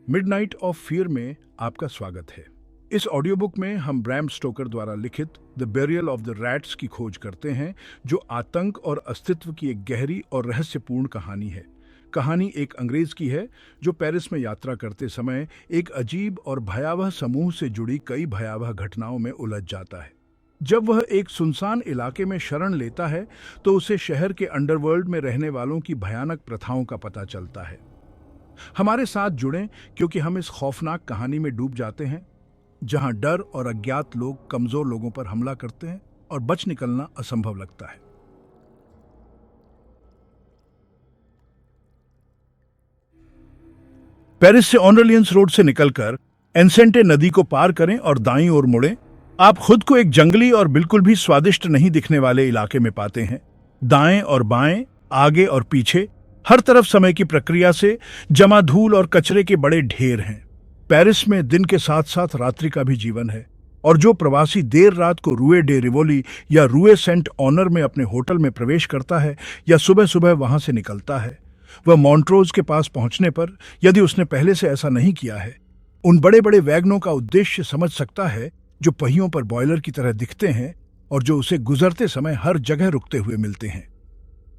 Midnight of fear में आपका स्वागत है। इस ऑडियो बुक में हम ब्रैम स्टोकर द्वारा लिखित the burial of the rats की खोज करते हैं, जो आतंक और अस्तित्व की एक गहरी और रहस्यपूर्ण कहानी है। कहानी एक अंग्रेज की है जो पेरिस में यात्रा करते समय एक अजीब और भयावह समूह से जुड़ी कई भयावह घटनाओं में उलझ जाता है। जब वह एक सुनसान इलाके में शरण लेता है तो उसे शहर के अंडरवर्ल्ड में रहने वालों की भयानक प्रथाओं का पता चलता है। हमारे साथ जुड़ें, क्योंकि हम इस खौफनाक कहानी में डूब जाते हैं जहां डर और अज्ञात लोग कमजोर लोगों पर हमला करते हैं और बच निकलना असंभव लगता है। पेरिस से ऑनरलियंस रोड से निकलकर एनसेंटे नदी को पार करें और दाईं ओर मुड़ें। आप खुद को एक जंगली और बिल्कुल भी स्वादिष्ट नहीं दिखने वाले इलाके में पाते हैं। दाएं और बाएं, आगे और पीछे, हर तरफ समय की प्रक्रिया से जमा धूल और कचरे के बड़े ढेर हैं। पेरिस में दिन के साथ साथ रात्रि का भी जीवन है, और जो प्रवासी देर रात को रूए डे रिवोली या रूए सेंट ऑनर में अपने होटल में प्रवेश करता है या सुबह सुबह वहां से निकलता है, वह मॉन्ट्रोज के पास पहुंचने पर, यदि उसने पहले से ऐसा नहीं किया है, उन बड़े बड़े वैगनों का उद्देश्य समझ सकता है जो पहियों पर बॉयलर की तरह दिखते हैं और जो उसे गुजरते समय हर जगह रुकते हुए मिलते हैं।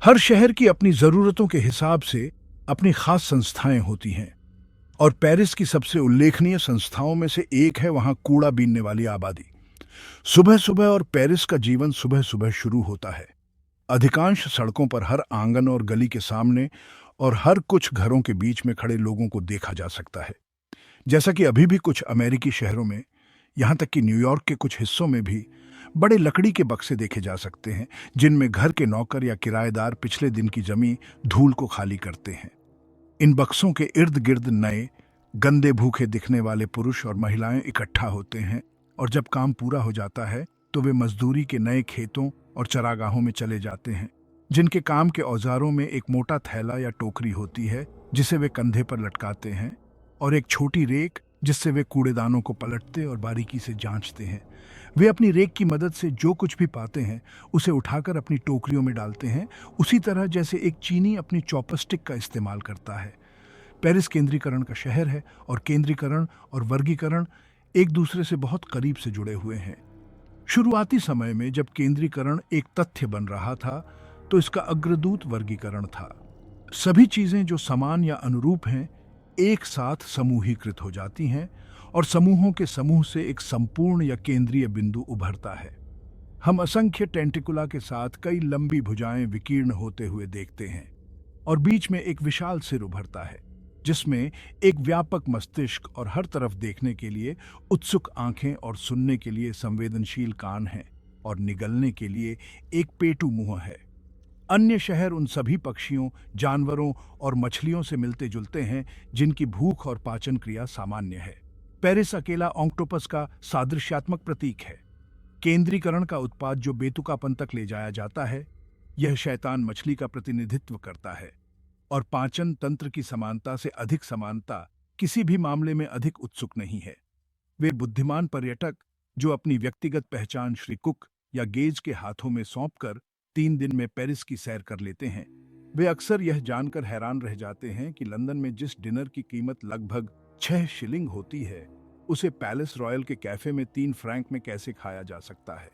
हर शहर की अपनी जरूरतों के हिसाब से अपनी खास संस्थाएं होती हैं, और पेरिस की सबसे उल्लेखनीय संस्थाओं में से एक है वहां कूड़ा बीनने वाली आबादी। सुबह सुबह और पेरिस का जीवन सुबह सुबह शुरू होता है। अधिकांश सड़कों पर हर आंगन और गली के सामने और हर कुछ घरों के बीच में खड़े लोगों को देखा जा सकता है। जैसा कि अभी भी कुछ अमेरिकी शहरों में, यहाँ तक कि न्यूयॉर्क के कुछ हिस्सों में भी बड़े लकड़ी के बक्से देखे जा सकते हैं, जिनमें घर के नौकर या किराएदार पिछले दिन की जमी धूल को खाली करते हैं। इन बक्सों के इर्द गिर्द नए, गंदे, भूखे दिखने वाले पुरुष और महिलाएं इकट्ठा होते हैं, और जब काम पूरा हो जाता है तो वे मजदूरी के नए खेतों और चरागाहों में चले जाते हैं, जिनके काम के औजारों में एक मोटा थैला या टोकरी होती है जिसे वे कंधे पर लटकाते हैं, और एक छोटी रेक जिससे वे कूड़ेदानों को पलटते और बारीकी से जांचते हैं। वे अपनी रेक की मदद से जो कुछ भी पाते हैं उसे उठाकर अपनी टोकरियों में डालते हैं, उसी तरह जैसे एक चीनी अपनी चॉपस्टिक का इस्तेमाल करता है। पेरिस केंद्रीकरण का शहर है, और केंद्रीकरण और वर्गीकरण एक दूसरे से बहुत करीब से जुड़े हुए हैं। शुरुआती समय में जब केंद्रीकरण एक तथ्य बन रहा था तो इसका अग्रदूत वर्गीकरण था। सभी चीजें जो समान या अनुरूप हैं एक साथ समूहीकृत हो जाती हैं, और समूहों के समूह से एक संपूर्ण या केंद्रीय बिंदु उभरता है। हम असंख्य टेंटिकुला के साथ कई लंबी भुजाएं विकीर्ण होते हुए देखते हैं, और बीच में एक विशाल सिर उभरता है जिसमें एक व्यापक मस्तिष्क और हर तरफ देखने के लिए उत्सुक आंखें और सुनने के लिए संवेदनशील कान हैं, और निगलने के लिए एक पेटू मुंह है। अन्य शहर उन सभी पक्षियों, जानवरों और मछलियों से मिलते जुलते हैं जिनकी भूख और पाचन क्रिया सामान्य है। पेरिस अकेला ऑक्टोपस का सादृश्यात्मक प्रतीक है। केंद्रीकरण का उत्पाद जो बेतुकापन तक ले जाया जाता है, यह शैतान मछली का प्रतिनिधित्व करता है, और पाचन तंत्र की समानता से अधिक समानता किसी भी मामले में अधिक उत्सुक नहीं है। वे बुद्धिमान पर्यटक जो अपनी व्यक्तिगत पहचान श्री कुक या गेज के हाथों में सौंपकर 3 दिन में पेरिस की सैर कर लेते हैं, वे अक्सर यह जानकर हैरान रह जाते हैं कि लंदन में जिस डिनर की कीमत लगभग 6 शिलिंग होती है, उसे पैलेस रॉयल के कैफे में 3 फ्रैंक में कैसे खाया जा सकता है।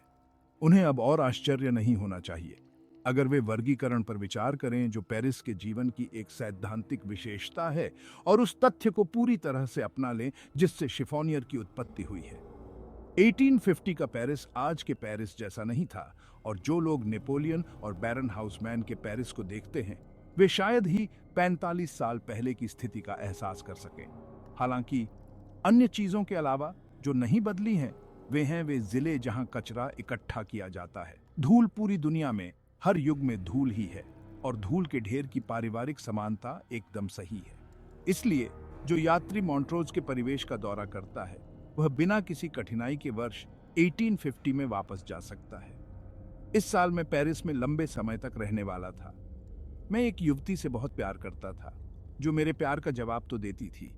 उन्हें अब और आश्चर्य नहीं होना चाहिए अगर वे वर्गीकरण पर विचार करें जो पेरिस के जीवन की एक सैद्धांतिक विशेषता है, और उस तथ्य को पूरी तरह से अपना लें जिससे शिफोनियर की उत्पत्ति हुई है। 1850 का पेरिस आज के पेरिस जैसा नहीं था, और जो लोग नेपोलियन और बैरन हाउसमैन के पेरिस को देखते हैं वे शायद ही 45 साल पहले की स्थिति का एहसास कर सकें। हालांकि अन्य चीजों के अलावा जो नहीं बदली हैं वे जिले जहां कचरा इकट्ठा किया जाता है। धूल पूरी दुनिया में हर युग में धूल ही है, और धूल के ढेर की पारिवारिक समानता एकदम सही है। इसलिए जो यात्री मॉन्ट्रोज के परिवेश का दौरा करता है वह बिना किसी कठिनाई के वर्ष 1850 में वापस जा सकता है। इस साल मैं पेरिस में लंबे समय तक रहने वाला था। मैं एक युवती से बहुत प्यार करता था जो मेरे प्यार का जवाब तो देती थी,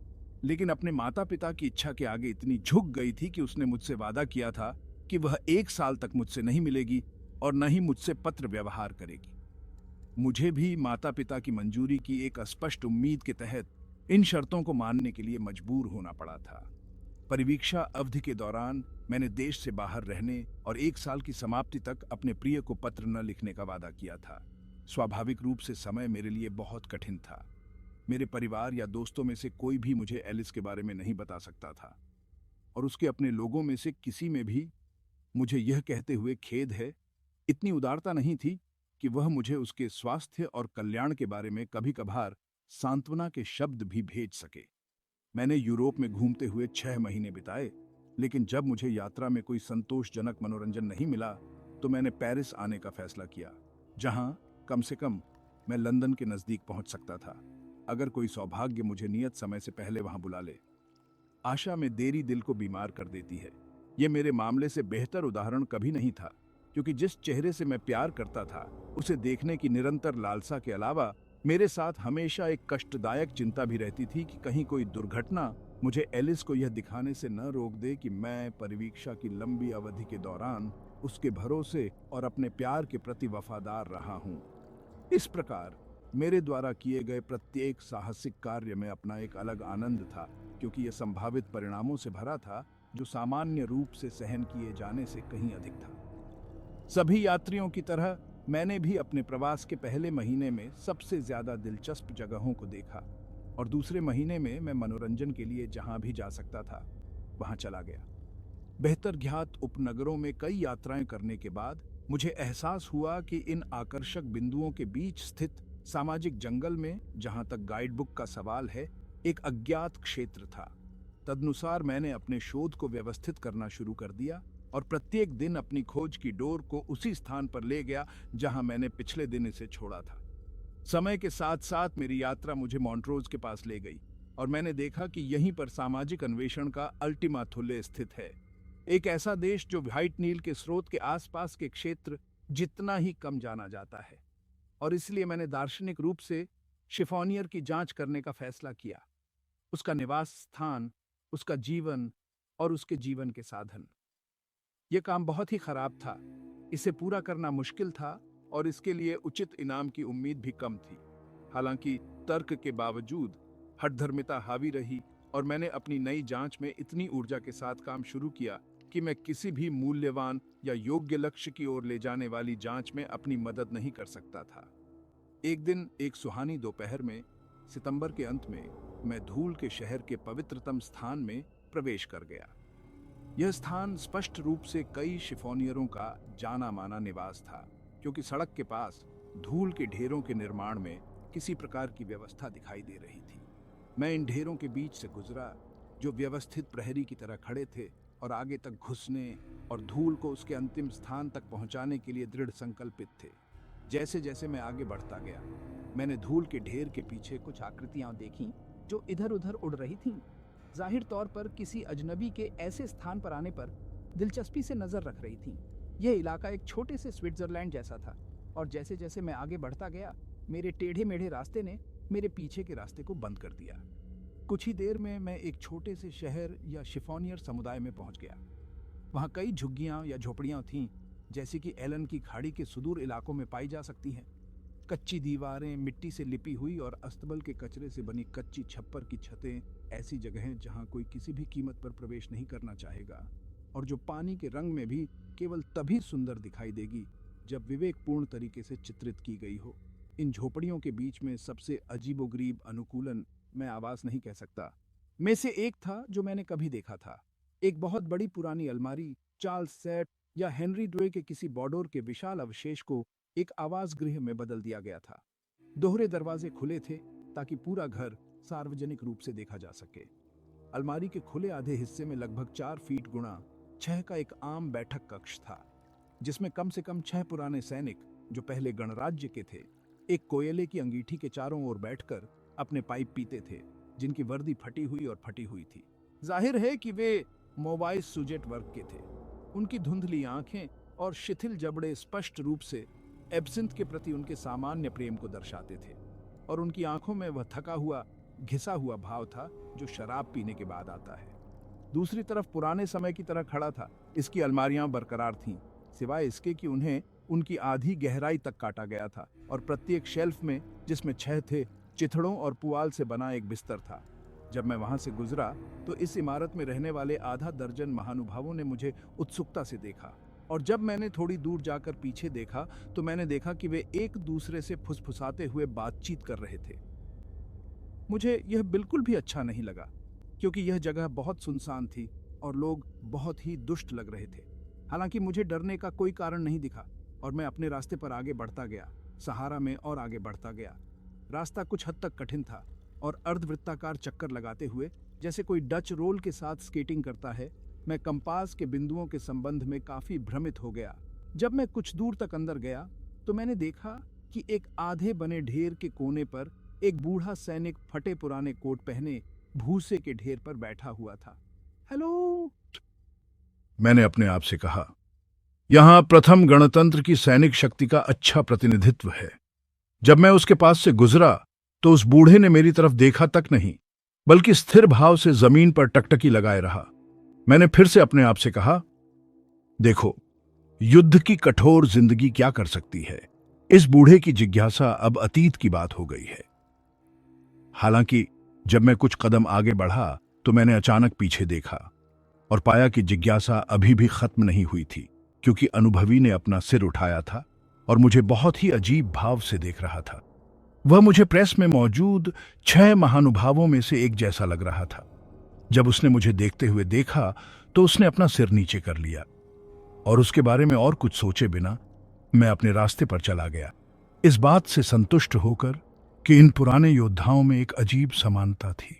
लेकिन अपने माता पिता की इच्छा के आगे इतनी झुक गई थी कि उसने मुझसे वादा किया था कि वह 1 साल तक मुझसे नहीं मिलेगी और न ही मुझसे पत्र व्यवहार करेगी। मुझे भी माता पिता की मंजूरी की एक अस्पष्ट उम्मीद के तहत इन शर्तों को मानने के लिए मजबूर होना पड़ा था। परिवीक्षा अवधि के दौरान मैंने देश से बाहर रहने और 1 साल की समाप्ति तक अपने प्रिय को पत्र न लिखने का वादा किया था। स्वाभाविक रूप से समय मेरे लिए बहुत कठिन था। मेरे परिवार या दोस्तों में से कोई भी मुझे एलिस के बारे में नहीं बता सकता था, और उसके अपने लोगों में से किसी में भी मुझे यह कहते हुए खेद है, इतनी उदारता नहीं थी कि वह मुझे उसके स्वास्थ्य और कल्याण के बारे में कभी कभार सांत्वना के शब्द भी भेज सके। मैंने यूरोप में घूमते हुए 6 महीने बिताए, लेकिन जब मुझे यात्रा में कोई संतोषजनक मनोरंजन नहीं मिला तो मैंने पेरिस आने का फैसला किया, जहां कम से कम मैं लंदन के नजदीक पहुंच सकता था, अगर कोई सौभाग्य मुझे नियत समय से पहले वहां बुला ले। आशा में देरी दिल को बीमार कर देती है। यह मेरे मामले से बेहतर उदाहरण कभी नहीं था, क्योंकि जिस चेहरे से मैं प्यार करता था उसे देखने की निरंतर लालसा के अलावा मेरे साथ हमेशा एक कष्टदायक चिंता भी रहती थी कि कहीं कोई दुर्घटना मुझे एलिस को यह दिखाने से न रोक दे कि मैं परिवीक्षा की लंबी अवधि के दौरान उसके भरोसे और अपने प्यार के प्रति वफादार रहा हूं। इस प्रकार मेरे द्वारा किए गए प्रत्येक साहसिक कार्य में अपना एक अलग आनंद था, क्योंकि यह संभावित परिणामों से भरा था जो सामान्य रूप से सहन किए जाने से कहीं अधिक था। सभी यात्रियों की तरह मैंने भी अपने प्रवास के पहले महीने में सबसे ज्यादा दिलचस्प जगहों को देखा, और दूसरे महीने में मैं मनोरंजन के लिए जहां भी जा सकता था वहां चला गया। बेहतर ज्ञात उपनगरों में कई यात्राएं करने के बाद मुझे एहसास हुआ कि इन आकर्षक बिंदुओं के बीच स्थित सामाजिक जंगल में, जहां तक गाइड बुक का सवाल है, एक अज्ञात क्षेत्र था। तदनुसार मैंने अपने शोध को व्यवस्थित करना शुरू कर दिया और प्रत्येक दिन अपनी खोज की डोर को उसी स्थान पर ले गया जहां मैंने पिछले दिन इसे छोड़ा था। समय के साथ साथ मेरी यात्रा मुझे मॉन्ट्रोज के पास ले गई, और मैंने देखा कि यहीं पर सामाजिक अन्वेषण का अल्टीमा थुल्ले स्थित है। एक ऐसा देश जो व्हाइट नील के स्रोत के आसपास के क्षेत्र जितना ही कम जाना जाता है, और इसलिए मैंने दार्शनिक रूप से शिफोनियर की जांच करने का फैसला किया, उसका निवास स्थान, उसका जीवन और उसके जीवन के साधन। यह काम बहुत ही खराब था, इसे पूरा करना मुश्किल था और इसके लिए उचित इनाम की उम्मीद भी कम थी। हालांकि तर्क के बावजूद हठधर्मिता हावी रही और मैंने अपनी नई जांच में इतनी ऊर्जा के साथ काम शुरू किया कि मैं किसी भी मूल्यवान या योग्य लक्ष्य की ओर ले जाने वाली जांच में अपनी मदद नहीं कर सकता था। एक दिन एक सुहानी दोपहर में सितंबर के अंत में मैं धूल के शहर के पवित्रतम स्थान में प्रवेश कर गया। यह स्थान स्पष्ट रूप से कई शिफोनियरों का जाना माना निवास था, क्योंकि सड़क के पास धूल के ढेरों के निर्माण में किसी प्रकार की व्यवस्था दिखाई दे रही थी। मैं इन ढेरों के बीच से गुजरा, जो व्यवस्थित प्रहरी की तरह खड़े थे और आगे तक घुसने और धूल को उसके अंतिम स्थान तक पहुंचाने के लिए दृढ़ संकल्पित थे। जैसे जैसे मैं आगे बढ़ता गया, मैंने धूल के ढेर के पीछे कुछ आकृतियां देखीं जो इधर उधर उड़ रही थीं। जाहिर तौर पर किसी अजनबी के ऐसे स्थान पर आने पर दिलचस्पी से नजर रख रही थीं। यह इलाका एक छोटे से स्विट्जरलैंड जैसा था, और जैसे जैसे मैं आगे बढ़ता गया, मेरे टेढ़े मेढ़े रास्ते ने मेरे पीछे के रास्ते को बंद कर दिया। कुछ ही देर में मैं एक छोटे से शहर या शिफोनियर समुदाय में पहुंच गया। वहां कई झुग्गियां या झोपड़ियां थीं, जैसी कि एलन की खाड़ी के सुदूर इलाकों में पाई जा सकती हैं। कच्ची दीवारें, मिट्टी से लिपी हुई और अस्तबल के कचरे से बनी कच्ची छप्पर की छतें, ऐसी जगहें जहां कोई किसी भी कीमत पर प्रवेश नहीं करना चाहेगा, और जो पानी के रंग में भी केवल तभी सुंदर दिखाई देगी जब विवेकपूर्ण तरीके से चित्रित की गई हो। इन झोपड़ियों के बीच में सबसे अजीबोगरीब अनुकूलन, मैं आवाज नहीं कह सकता, में से एक था जो मैंने कभी देखा था। एक बहुत बड़ी पुरानी अलमारी, चार्ल्स सेट या हेनरी ड्वे के किसी बॉर्डर के विशाल अवशेष को एक आवास गृह में बदल दिया गया था। दोहरे दरवाजे खुले थे ताकि पूरा घर सार्वजनिक रूप से देखा जा सके। अलमारी के खुले आधे हिस्से में लगभग 4 फीट गुणा 6 का एक आम बैठक कक्ष था, जिसमें कम से कम 6 पुराने सैनिक, जो पहले गणराज्य के थे, एक कोयले की अंगीठी के चारों ओर बैठकर अपने पाइप पीते थे, जिनकी वर्दी फटी हुई और फटी हुई थी। जाहिर है कि वे मोबाइल सुजेट वर्ग के थे। उनकी धुंधली आंखें और शिथिल जबड़े स्पष्ट रूप से एब्सिंथ के प्रति उनके सामान्य प्रेम को दर्शाते थे, और उनकी आंखों में वह थका हुआ, घिसा हुआ भाव था जो शराब पीने के बाद आता है। दूसरी तरफ पुराने समय की तरह खड़ा था। इसकी अलमारियां बरकरार थीं, सिवाय इसके कि उन्हें उनकी आधी गहराई तक काटा गया था, और प्रत्येक शेल्फ में, जिसमें 6 थे, चिथड़ों और पुआल से बना एक बिस्तर था। जब मैं वहां से गुजरा तो इस इमारत में रहने वाले आधा दर्जन महानुभावों ने मुझे उत्सुकता से देखा, और जब मैंने थोड़ी दूर जाकर पीछे देखा तो मैंने देखा कि वे एक दूसरे से फुसफुसाते हुए बातचीत कर रहे थे। मुझे यह बिल्कुल भी अच्छा नहीं लगा, क्योंकि यह जगह बहुत सुनसान थी और लोग बहुत ही दुष्ट लग रहे थे। हालांकि मुझे डरने का कोई कारण नहीं दिखा और मैं अपने रास्ते पर आगे बढ़ता गया, सहारा में और आगे बढ़ता गया। रास्ता कुछ हद तक कठिन था और अर्धवृत्ताकार चक्कर लगाते हुए, जैसे कोई डच रोल के साथ स्केटिंग करता है, मैं कंपास के बिंदुओं के संबंध में काफी भ्रमित हो गया। जब मैं कुछ दूर तक अंदर गया तो मैंने देखा कि एक आधे बने ढेर के कोने पर एक बूढ़ा सैनिक फटे पुराने कोट पहने भूसे के ढेर पर बैठा हुआ था। हेलो, मैंने अपने आप से कहा। यहां प्रथम गणतंत्र की सैनिक शक्ति का अच्छा प्रतिनिधित्व है। जब मैं उसके पास से गुजरा तो उस बूढ़े ने मेरी तरफ देखा तक नहीं, बल्कि स्थिर भाव से जमीन पर टकटकी लगाए रहा। मैंने फिर से अपने आप से कहा, देखो, युद्ध की कठोर जिंदगी क्या कर सकती है। इस बूढ़े की जिज्ञासा अब अतीत की बात हो गई है। हालांकि जब मैं कुछ कदम आगे बढ़ा तो मैंने अचानक पीछे देखा और पाया कि जिज्ञासा अभी भी खत्म नहीं हुई थी, क्योंकि अनुभवी ने अपना सिर उठाया था और मुझे बहुत ही अजीब भाव से देख रहा था। वह मुझे प्रेस में मौजूद 6 महानुभावों में से एक जैसा लग रहा था। जब उसने मुझे देखते हुए देखा तो उसने अपना सिर नीचे कर लिया और उसके बारे में और कुछ सोचे बिना मैं अपने रास्ते पर चला गया, इस बात से संतुष्ट होकर कि इन पुराने योद्धाओं में एक अजीब समानता थी।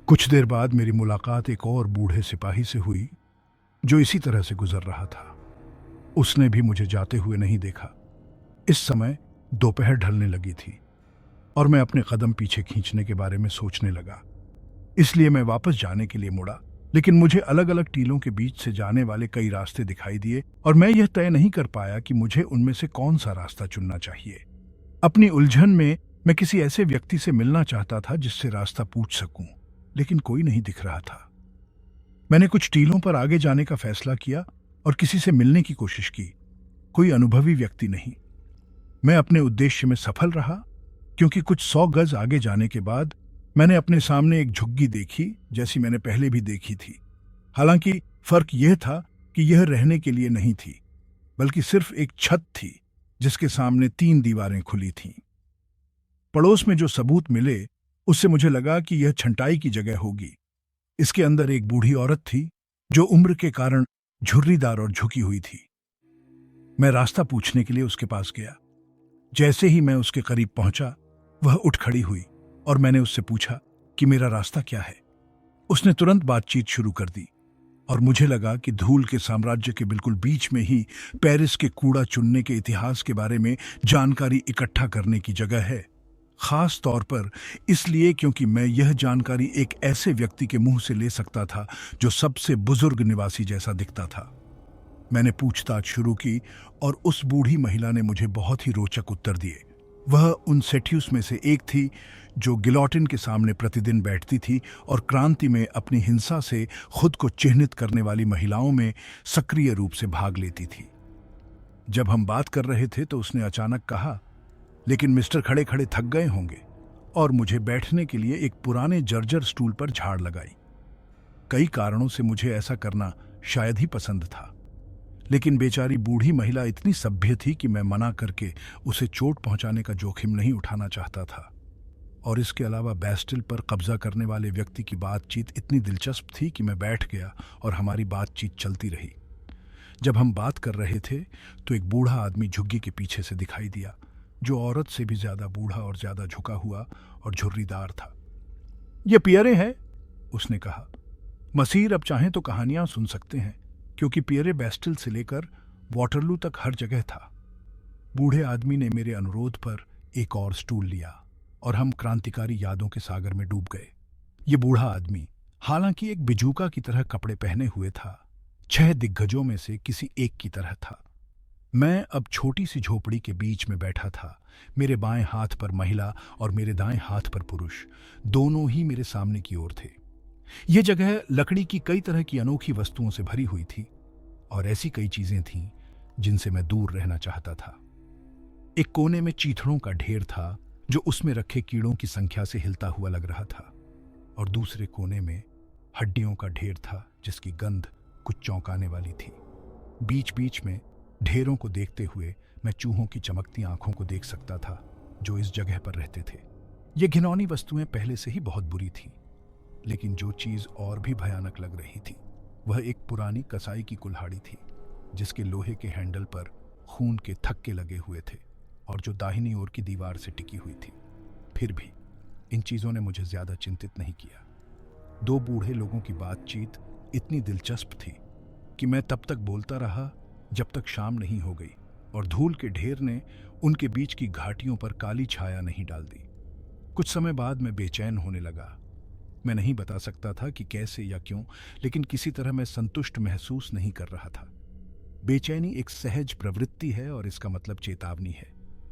कुछ देर बाद मेरी मुलाकात एक और बूढ़े सिपाही से हुई जो इसी तरह से गुजर रहा था। उसने भी मुझे जाते हुए नहीं देखा। इस समय दोपहर ढलने लगी थी और मैं अपने कदम पीछे खींचने के बारे में सोचने लगा। इसलिए मैं वापस जाने के लिए मुड़ा, लेकिन मुझे अलग अलग टीलों के बीच से जाने वाले कई रास्ते दिखाई दिए और मैं यह तय नहीं कर पाया कि मुझे उनमें से कौन सा रास्ता चुनना चाहिए। अपनी उलझन में मैं किसी ऐसे व्यक्ति से मिलना चाहता था जिससे रास्ता पूछ सकूं, लेकिन कोई नहीं दिख रहा था। मैंने कुछ टीलों पर आगे जाने का फैसला किया और किसी से मिलने की कोशिश की। कोई अनुभवी व्यक्ति नहीं। मैं अपने उद्देश्य में सफल रहा, क्योंकि कुछ 100 गज आगे जाने के बाद मैंने अपने सामने एक झुग्गी देखी जैसी मैंने पहले भी देखी थी। हालांकि फर्क यह था कि यह रहने के लिए नहीं थी, बल्कि सिर्फ एक छत थी जिसके सामने 3 दीवारें खुली थीं। पड़ोस में जो सबूत मिले उससे मुझे लगा कि यह छंटाई की जगह होगी। इसके अंदर एक बूढ़ी औरत थी जो उम्र के कारण झुर्रीदार और झुकी हुई थी। मैं रास्ता पूछने के लिए उसके पास गया। जैसे ही मैं उसके करीब पहुंचा, वह उठ खड़ी हुई और मैंने उससे पूछा कि मेरा रास्ता क्या है। उसने तुरंत बातचीत शुरू कर दी और मुझे लगा कि धूल के साम्राज्य के बिल्कुल बीच में ही पेरिस के कूड़ा चुनने के इतिहास के बारे में जानकारी इकट्ठा करने की जगह है। खास तौर पर इसलिए क्योंकि मैं यह जानकारी एक ऐसे व्यक्ति के मुंह से ले सकता था जो सबसे बुजुर्ग निवासी जैसा दिखता था। मैंने पूछताछ शुरू की और उस बूढ़ी महिला ने मुझे बहुत ही रोचक उत्तर दिए। वह उन सेठियुस में से एक थी जो गिलोटिन के सामने प्रतिदिन बैठती थी और क्रांति में अपनी हिंसा से खुद को चिह्नित करने वाली महिलाओं में सक्रिय रूप से भाग लेती थी। जब हम बात कर रहे थे तो उसने अचानक कहा, लेकिन मिस्टर खड़े खड़े थक गए होंगे, और मुझे बैठने के लिए एक पुराने जर्जर स्टूल पर झाड़ लगाई। कई कारणों से मुझे ऐसा करना शायद ही पसंद था, लेकिन बेचारी बूढ़ी महिला इतनी सभ्य थी कि मैं मना करके उसे चोट पहुंचाने का जोखिम नहीं उठाना चाहता था। और इसके अलावा बैस्टिल पर कब्जा करने वाले व्यक्ति की बातचीत इतनी दिलचस्प थी कि मैं बैठ गया और हमारी बातचीत चलती रही। जब हम बात कर रहे थे तो एक बूढ़ा आदमी झुग्गी के पीछे से दिखाई दिया, जो औरत से भी ज्यादा बूढ़ा और ज्यादा झुका हुआ और झुर्रीदार था। ये पियरे है, उसने कहा। मसीर अब चाहें तो कहानियां सुन सकते हैं, क्योंकि पियरे बैस्टिल से लेकर वाटरलू तक हर जगह था। बूढ़े आदमी ने मेरे अनुरोध पर एक और स्टूल लिया और हम क्रांतिकारी यादों के सागर में डूब गए। ये बूढ़ा आदमी हालांकि एक बिजूका की तरह कपड़े पहने हुए था, 6 दिग्गजों में से किसी एक की तरह था। मैं अब छोटी सी झोपड़ी के बीच में बैठा था। मेरे बाएं हाथ पर महिला और मेरे दाएं हाथ पर पुरुष, दोनों ही मेरे सामने की ओर थे। यह जगह लकड़ी की कई तरह की अनोखी वस्तुओं से भरी हुई थी और ऐसी कई चीजें थीं जिनसे मैं दूर रहना चाहता था। एक कोने में चीथड़ों का ढेर था जो उसमें रखे कीड़ों की संख्या से हिलता हुआ लग रहा था, और दूसरे कोने में हड्डियों का ढेर था जिसकी गंध कुछ चौंकाने वाली थी। बीच बीच में ढेरों को देखते हुए मैं चूहों की चमकती आंखों को देख सकता था जो इस जगह पर रहते थे। ये घिनौनी वस्तुएं पहले से ही बहुत बुरी थीं, लेकिन जो चीज और भी भयानक लग रही थी वह एक पुरानी कसाई की कुल्हाड़ी थी, जिसके लोहे के हैंडल पर खून के थक्के लगे हुए थे और जो दाहिनी ओर की दीवार से टिकी हुई थी। फिर भी इन चीजों ने मुझे ज्यादा चिंतित नहीं किया। दो बूढ़े लोगों की बातचीत इतनी दिलचस्प थी कि मैं तब तक बोलता रहा जब तक शाम नहीं हो गई और धूल के ढेर ने उनके बीच की घाटियों पर काली छाया नहीं डाल दी। कुछ समय बाद मैं बेचैन होने लगा। मैं नहीं बता सकता था कि कैसे या क्यों, लेकिन किसी तरह मैं संतुष्ट महसूस नहीं कर रहा था। बेचैनी एक सहज प्रवृत्ति है और इसका मतलब चेतावनी है।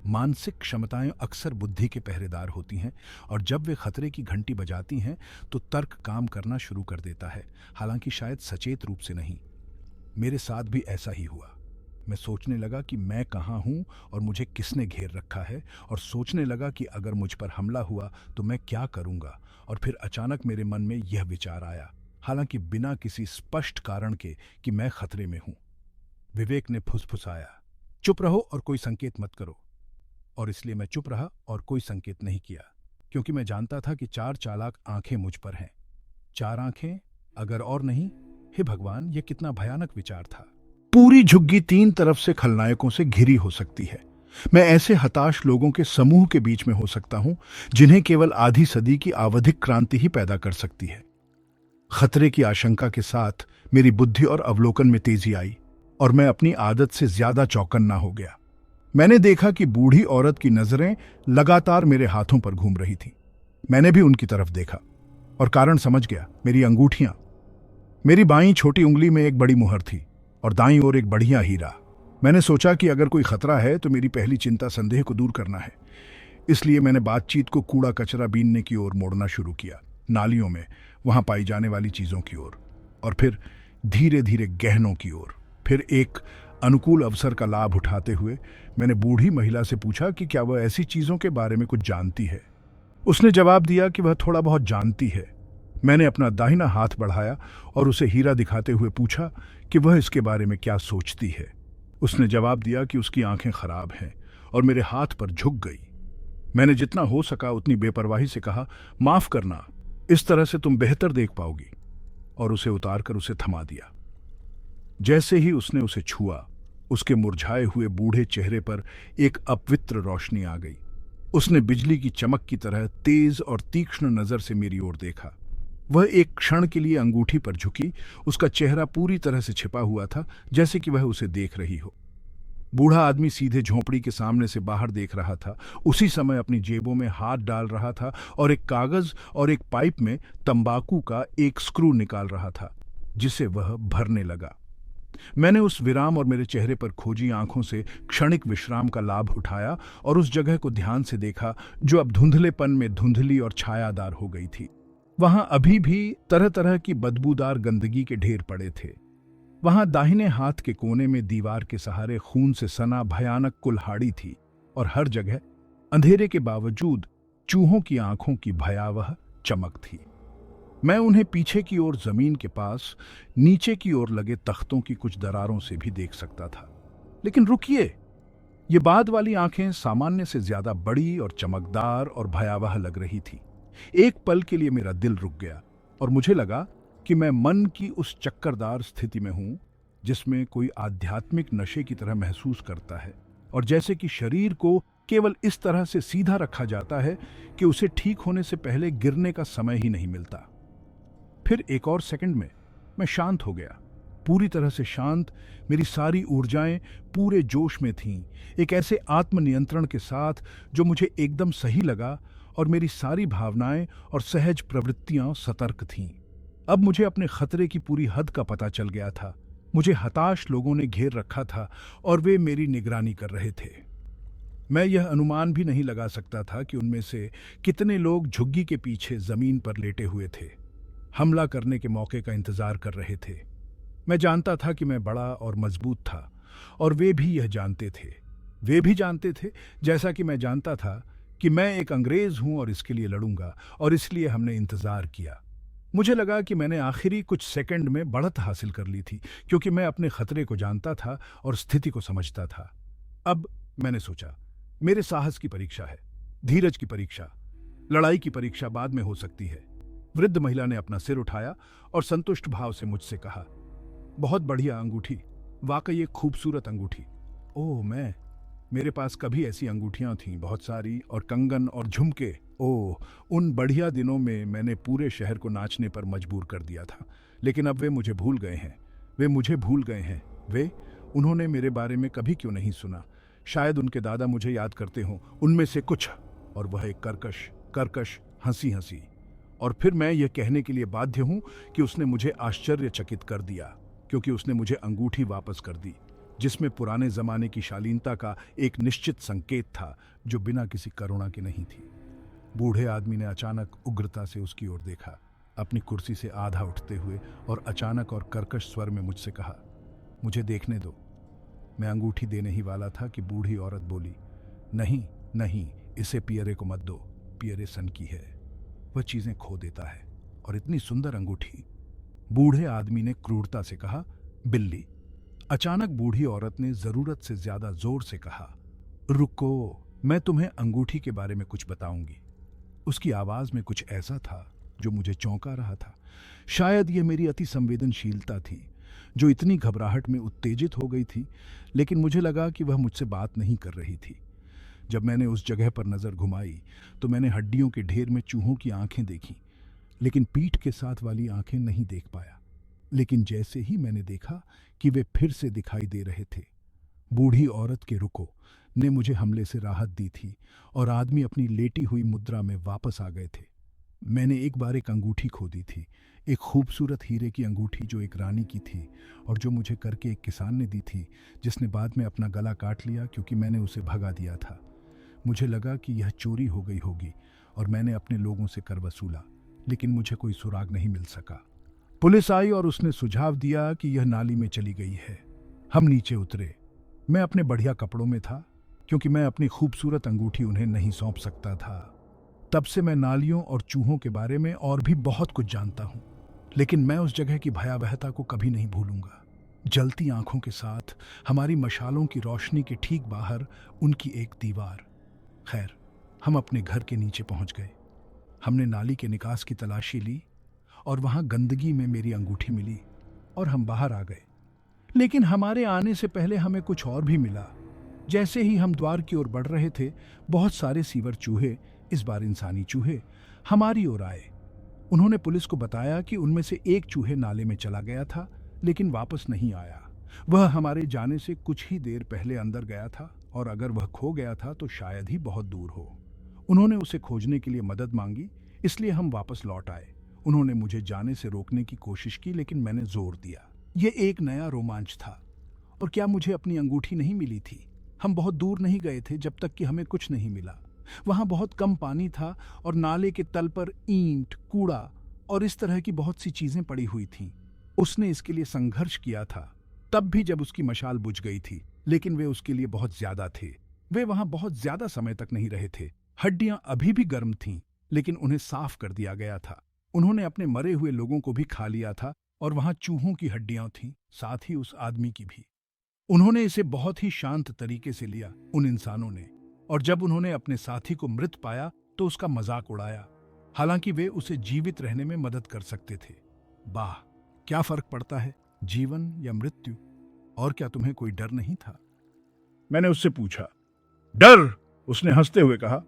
मानसिक क्षमताएं अक्सर बुद्धि के पहरेदार होती हैं और जब वे खतरे की घंटी बजाती हैं तो तर्क काम करना शुरू कर देता है, हालांकि शायद सचेत रूप से नहीं। मेरे साथ भी ऐसा ही हुआ। मैं सोचने लगा कि मैं कहाँ हूँ और मुझे किसने घेर रखा है, और सोचने लगा कि अगर मुझ पर हमला हुआ तो मैं क्या करूँगा। और फिर अचानक मेरे मन में यह विचार आया, हालांकि बिना किसी स्पष्ट कारण के, कि मैं खतरे में हूँ। विवेक ने फुसफुसाया, चुप रहो और कोई संकेत मत करो। और इसलिए मैं चुप रहा और कोई संकेत नहीं किया, क्योंकि मैं जानता था कि 4 चालाक आंखें मुझ पर हैं। 4 आंखें, अगर और नहीं। हे भगवान, यह कितना भयानक विचार था। पूरी झुग्गी 3 तरफ से खलनायकों से घिरी हो सकती है। मैं ऐसे हताश लोगों के समूह के बीच में हो सकता हूं जिन्हें केवल आधी सदी की आवधिक क्रांति ही पैदा कर सकती है। खतरे की आशंका के साथ मेरी बुद्धि और अवलोकन में तेजी आई और मैं अपनी आदत से ज्यादा चौकन्ना हो गया। मैंने देखा कि बूढ़ी औरत की नजरें लगातार मेरे हाथों पर घूम रही थीं। मैंने भी उनकी तरफ देखा और कारण समझ गया। मेरी अंगूठियां, मेरी बाईं छोटी उंगली में एक बड़ी मुहर थी और दाईं ओर एक बढ़िया हीरा। मैंने सोचा कि अगर कोई खतरा है तो मेरी पहली चिंता संदेह को दूर करना है। इसलिए मैंने बातचीत को कूड़ा कचरा बीनने की ओर मोड़ना शुरू किया, नालियों में वहां पाई जाने वाली चीजों की ओर, और फिर धीरे धीरे गहनों की ओर। फिर एक अनुकूल अवसर का लाभ उठाते हुए मैंने बूढ़ी महिला से पूछा कि क्या वह ऐसी चीजों के बारे में कुछ जानती है। उसने जवाब दिया कि वह थोड़ा बहुत जानती है। मैंने अपना दाहिना हाथ बढ़ाया और उसे हीरा दिखाते हुए पूछा कि वह इसके बारे में क्या सोचती है। उसने जवाब दिया कि उसकी आंखें खराब हैं और मेरे हाथ पर झुक गई। मैंने जितना हो सका उतनी बेपरवाही से कहा, माफ करना, इस तरह से तुम बेहतर देख पाओगी, और उसे उतारकर उसे थमा दिया। जैसे ही उसने उसे छुआ, उसके मुरझाए हुए बूढ़े चेहरे पर एक अपवित्र रोशनी आ गई। उसने बिजली की चमक की तरह तेज और तीक्ष्ण नजर से मेरी ओर देखा। वह एक क्षण के लिए अंगूठी पर झुकी। उसका चेहरा पूरी तरह से छिपा हुआ था, जैसे कि वह उसे देख रही हो। बूढ़ा आदमी सीधे झोंपड़ी के सामने से बाहर देख रहा था, उसी समय अपनी जेबों में हाथ डाल रहा था और एक कागज और एक पाइप में तंबाकू का एक स्क्रू निकाल रहा था, जिसे वह भरने लगा। मैंने उस विराम और मेरे चेहरे पर खोजी आंखों से क्षणिक विश्राम का लाभ उठाया और उस जगह को ध्यान से देखा जो अब धुंधलेपन में धुंधली और छायादार हो गई थी। वहां अभी भी तरह तरह की बदबूदार गंदगी के ढेर पड़े थे। वहां दाहिने हाथ के कोने में दीवार के सहारे खून से सना भयानक कुल्हाड़ी थी और हर जगह अंधेरे के बावजूद चूहों की आंखों की भयावह चमक थी। मैं उन्हें पीछे की ओर जमीन के पास नीचे की ओर लगे तख्तों की कुछ दरारों से भी देख सकता था। लेकिन रुकिए, ये बाद वाली आंखें सामान्य से ज्यादा बड़ी और चमकदार और भयावह लग रही थी। एक पल के लिए मेरा दिल रुक गया और मुझे लगा कि मैं मन की उस चक्करदार स्थिति में हूं जिसमें कोई आध्यात्मिक नशे की तरह महसूस करता है, और जैसे कि शरीर को केवल इस तरह से सीधा रखा जाता है कि उसे ठीक होने से पहले गिरने का समय ही नहीं मिलता। फिर एक और सेकंड में मैं शांत हो गया, पूरी तरह से शांत। मेरी सारी ऊर्जाएं पूरे जोश में थीं, एक ऐसे आत्मनियंत्रण के साथ जो मुझे एकदम सही लगा, और मेरी सारी भावनाएं और सहज प्रवृत्तियां सतर्क थीं। अब मुझे अपने खतरे की पूरी हद का पता चल गया था। मुझे हताश लोगों ने घेर रखा था और वे मेरी निगरानी कर रहे थे। मैं यह अनुमान भी नहीं लगा सकता था कि उनमें से कितने लोग झुग्गी के पीछे जमीन पर लेटे हुए थे, हमला करने के मौके का इंतजार कर रहे थे। मैं जानता था कि मैं बड़ा और मजबूत था और वे भी यह जानते थे। वे भी जानते थे, जैसा कि मैं जानता था, कि मैं एक अंग्रेज हूं और इसके लिए लड़ूंगा, और इसलिए हमने इंतजार किया। मुझे लगा कि मैंने आखिरी कुछ सेकंड में बढ़त हासिल कर ली थी, क्योंकि मैं अपने खतरे को जानता था और स्थिति को समझता था। अब मैंने सोचा, मेरे साहस की परीक्षा है, धीरज की परीक्षा। लड़ाई की परीक्षा बाद में हो सकती है। वृद्ध महिला ने अपना सिर उठाया और संतुष्ट भाव से मुझसे कहा, बहुत बढ़िया अंगूठी, वाकई एक खूबसूरत अंगूठी। ओह, मेरे पास कभी ऐसी अंगूठियां थीं, बहुत सारी, और कंगन और झुमके। ओह, उन बढ़िया दिनों में मैंने पूरे शहर को नाचने पर मजबूर कर दिया था। लेकिन अब वे मुझे भूल गए हैं। वे मुझे भूल गए हैं। उन्होंने मेरे बारे में कभी क्यों नहीं सुना। शायद उनके दादा मुझे याद करते हों, उनमें से कुछ। और वह एक कर्कश हंसी हंसी। और फिर मैं यह कहने के लिए बाध्य हूं कि उसने मुझे आश्चर्यचकित कर दिया, क्योंकि उसने मुझे अंगूठी वापस कर दी, जिसमें पुराने जमाने की शालीनता का एक निश्चित संकेत था, जो बिना किसी करुणा के नहीं थी। बूढ़े आदमी ने अचानक उग्रता से उसकी ओर देखा, अपनी कुर्सी से आधा उठते हुए, और अचानक और कर्कश स्वर में मुझसे कहा, मुझे देखने दो। मैं अंगूठी देने ही वाला था कि बूढ़ी औरत बोली, नहीं नहीं, इसे पियरे को मत दो, पियरे सन की है, वह चीजें खो देता है, और इतनी सुंदर अंगूठी। बूढ़े आदमी ने क्रूरता से कहा, बिल्ली। अचानक बूढ़ी औरत ने जरूरत से ज्यादा जोर से कहा, रुको, मैं तुम्हें अंगूठी के बारे में कुछ बताऊंगी। उसकी आवाज में कुछ ऐसा था जो मुझे चौंका रहा था। शायद यह मेरी अति संवेदनशीलता थी, जो इतनी घबराहट में उत्तेजित हो गई थी, लेकिन मुझे लगा कि वह मुझसे बात नहीं कर रही थी। जब मैंने उस जगह पर नजर घुमाई तो मैंने हड्डियों के ढेर में चूहों की आंखें देखी, लेकिन पीठ के साथ वाली आंखें नहीं देख पाया। लेकिन जैसे ही मैंने देखा कि वे फिर से दिखाई दे रहे थे, बूढ़ी औरत के रुको ने मुझे हमले से राहत दी थी, और आदमी अपनी लेटी हुई मुद्रा में वापस आ गए थे। मैंने एक बार एक अंगूठी खो दी थी, एक खूबसूरत हीरे की अंगूठी जो एक रानी की थी, और जो मुझे करके एक किसान ने दी थी, जिसने बाद में अपना गला काट लिया क्योंकि मैंने उसे भगा दिया था। मुझे लगा कि यह चोरी हो गई होगी, और मैंने अपने लोगों से कर वसूला, लेकिन मुझे कोई सुराग नहीं मिल सका। पुलिस आई और उसने सुझाव दिया कि यह नाली में चली गई है। हम नीचे उतरे। मैं अपने बढ़िया कपड़ों में था, क्योंकि मैं अपनी खूबसूरत अंगूठी उन्हें नहीं सौंप सकता था। तब से मैं नालियों और चूहों के बारे में और भी बहुत कुछ जानता हूं, लेकिन मैं उस जगह की भयावहता को कभी नहीं भूलूंगा। जलती आंखों के साथ हमारी मशालों की रोशनी के ठीक बाहर उनकी एक दीवार। खैर, हम अपने घर के नीचे पहुंच गए। हमने नाली के निकास की तलाशी ली, और वहां गंदगी में मेरी अंगूठी मिली, और हम बाहर आ गए। लेकिन हमारे आने से पहले हमें कुछ और भी मिला। जैसे ही हम द्वार की ओर बढ़ रहे थे, बहुत सारे सीवर चूहे, इस बार इंसानी चूहे, हमारी ओर आए। उन्होंने पुलिस को बताया कि उनमें से एक चूहे नाले में चला गया था, लेकिन वापस नहीं आया। वह हमारे जाने से कुछ ही देर पहले अंदर गया था, और अगर वह खो गया था तो शायद ही बहुत दूर हो। उन्होंने उसे खोजने के लिए मदद मांगी, इसलिए हम वापस लौट आए। उन्होंने मुझे जाने से रोकने की कोशिश की, लेकिन मैंने जोर दिया। यह एक नया रोमांच था। और क्या मुझे अपनी अंगूठी नहीं मिली थी? हम बहुत दूर नहीं गए थे जब तक कि हमें कुछ नहीं मिला। वहां बहुत कम पानी था, और नाले के तल पर ईंट, कूड़ा और इस तरह की बहुत सी चीजें पड़ी हुई थीं। उसने इसके लिए संघर्ष किया था, तब भी जब उसकी मशाल बुझ गई थी, लेकिन वे उसके लिए बहुत ज्यादा थे। वे वहां बहुत ज्यादा समय तक नहीं रहे थे। हड्डियां अभी भी गर्म थीं, लेकिन उन्हें साफ कर दिया गया था। उन्होंने अपने मरे हुए लोगों को भी खा लिया था, और वहां चूहों की हड्डियां थीं, साथ ही उस आदमी की भी। उन्होंने इसे बहुत ही शांत तरीके से लिया, उन इंसानों ने। और जब उन्होंने अपने साथी को मृत पाया तो उसका मजाक उड़ाया, हालांकि वे उसे जीवित रहने में मदद कर सकते थे। वाह, क्या फर्क पड़ता है, जीवन या मृत्यु? और क्या तुम्हें कोई डर नहीं था? मैंने उससे पूछा। डर? उसने हंसते हुए कहा,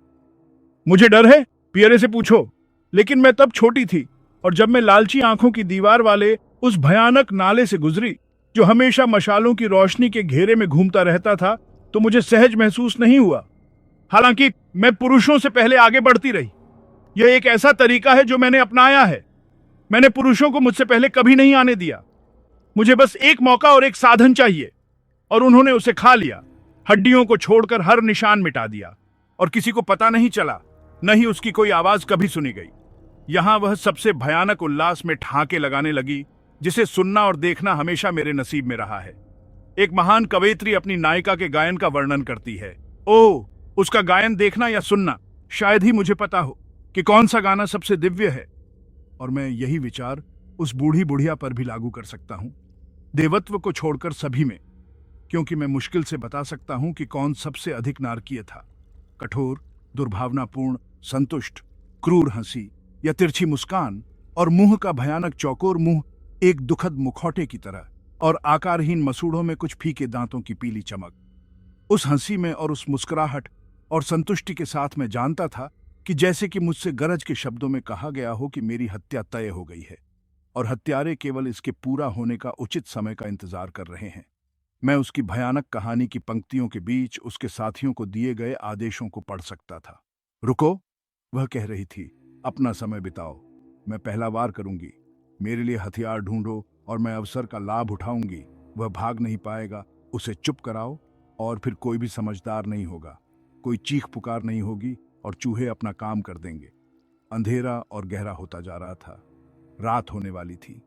मुझे डर है? पियरे से पूछो। लेकिन मैं तब छोटी थी, और जब मैं लालची आंखों की दीवार वाले उस भयानक नाले से गुजरी, जो हमेशा मशालों की रोशनी के घेरे में घूमता रहता था, तो मुझे सहज महसूस नहीं हुआ। हालांकि मैं पुरुषों से पहले आगे बढ़ती रही। यह एक ऐसा तरीका है जो मैंने अपनाया है। मैंने पुरुषों को मुझसे पहले कभी नहीं आने दिया। मुझे बस एक मौका और एक साधन चाहिए, और उन्होंने उसे खा लिया। हड्डियों को छोड़कर हर निशान मिटा दिया, और किसी को पता नहीं चला, न ही उसकी कोई आवाज कभी सुनी गई। यहां वह सबसे भयानक उल्लास में ठहाके लगाने लगी, जिसे सुनना और देखना हमेशा मेरे नसीब में रहा है। एक महान कवयित्री अपनी नायिका के गायन का वर्णन करती है। ओह, उसका गायन देखना या सुनना शायद ही मुझे पता हो कि कौन सा गाना सबसे दिव्य है, और मैं यही विचार उस बूढ़ी बुढ़िया पर भी लागू कर सकता हूं, देवत्व को छोड़कर सभी में, क्योंकि मैं मुश्किल से बता सकता हूं कि कौन सबसे अधिक नारकीय था। कठोर, दुर्भावनापूर्ण, संतुष्ट, क्रूर हंसी या तिरछी मुस्कान, और मुंह का भयानक चौकोर मुंह एक दुखद मुखौटे की तरह, और आकारहीन मसूड़ों में कुछ फीके दांतों की पीली चमक। उस हंसी में और उस मुस्कुराहट और संतुष्टि के साथ मैं जानता था कि जैसे कि मुझसे गरज के शब्दों में कहा गया हो कि मेरी हत्या तय हो गई है, और हत्यारे केवल इसके पूरा होने का उचित समय का इंतजार कर रहे हैं। मैं उसकी भयानक कहानी की पंक्तियों के बीच उसके साथियों को दिए गए आदेशों को पढ़ सकता था। रुको, वह कह रही थी, अपना समय बिताओ, मैं पहला वार करूंगी। मेरे लिए हथियार ढूंढो और मैं अवसर का लाभ उठाऊंगी। वह भाग नहीं पाएगा, उसे चुप कराओ, और फिर कोई भी समझदार नहीं होगा। कोई चीख पुकार नहीं होगी और चूहे अपना काम कर देंगे। अंधेरा और गहरा होता जा रहा था। रात होने वाली थी।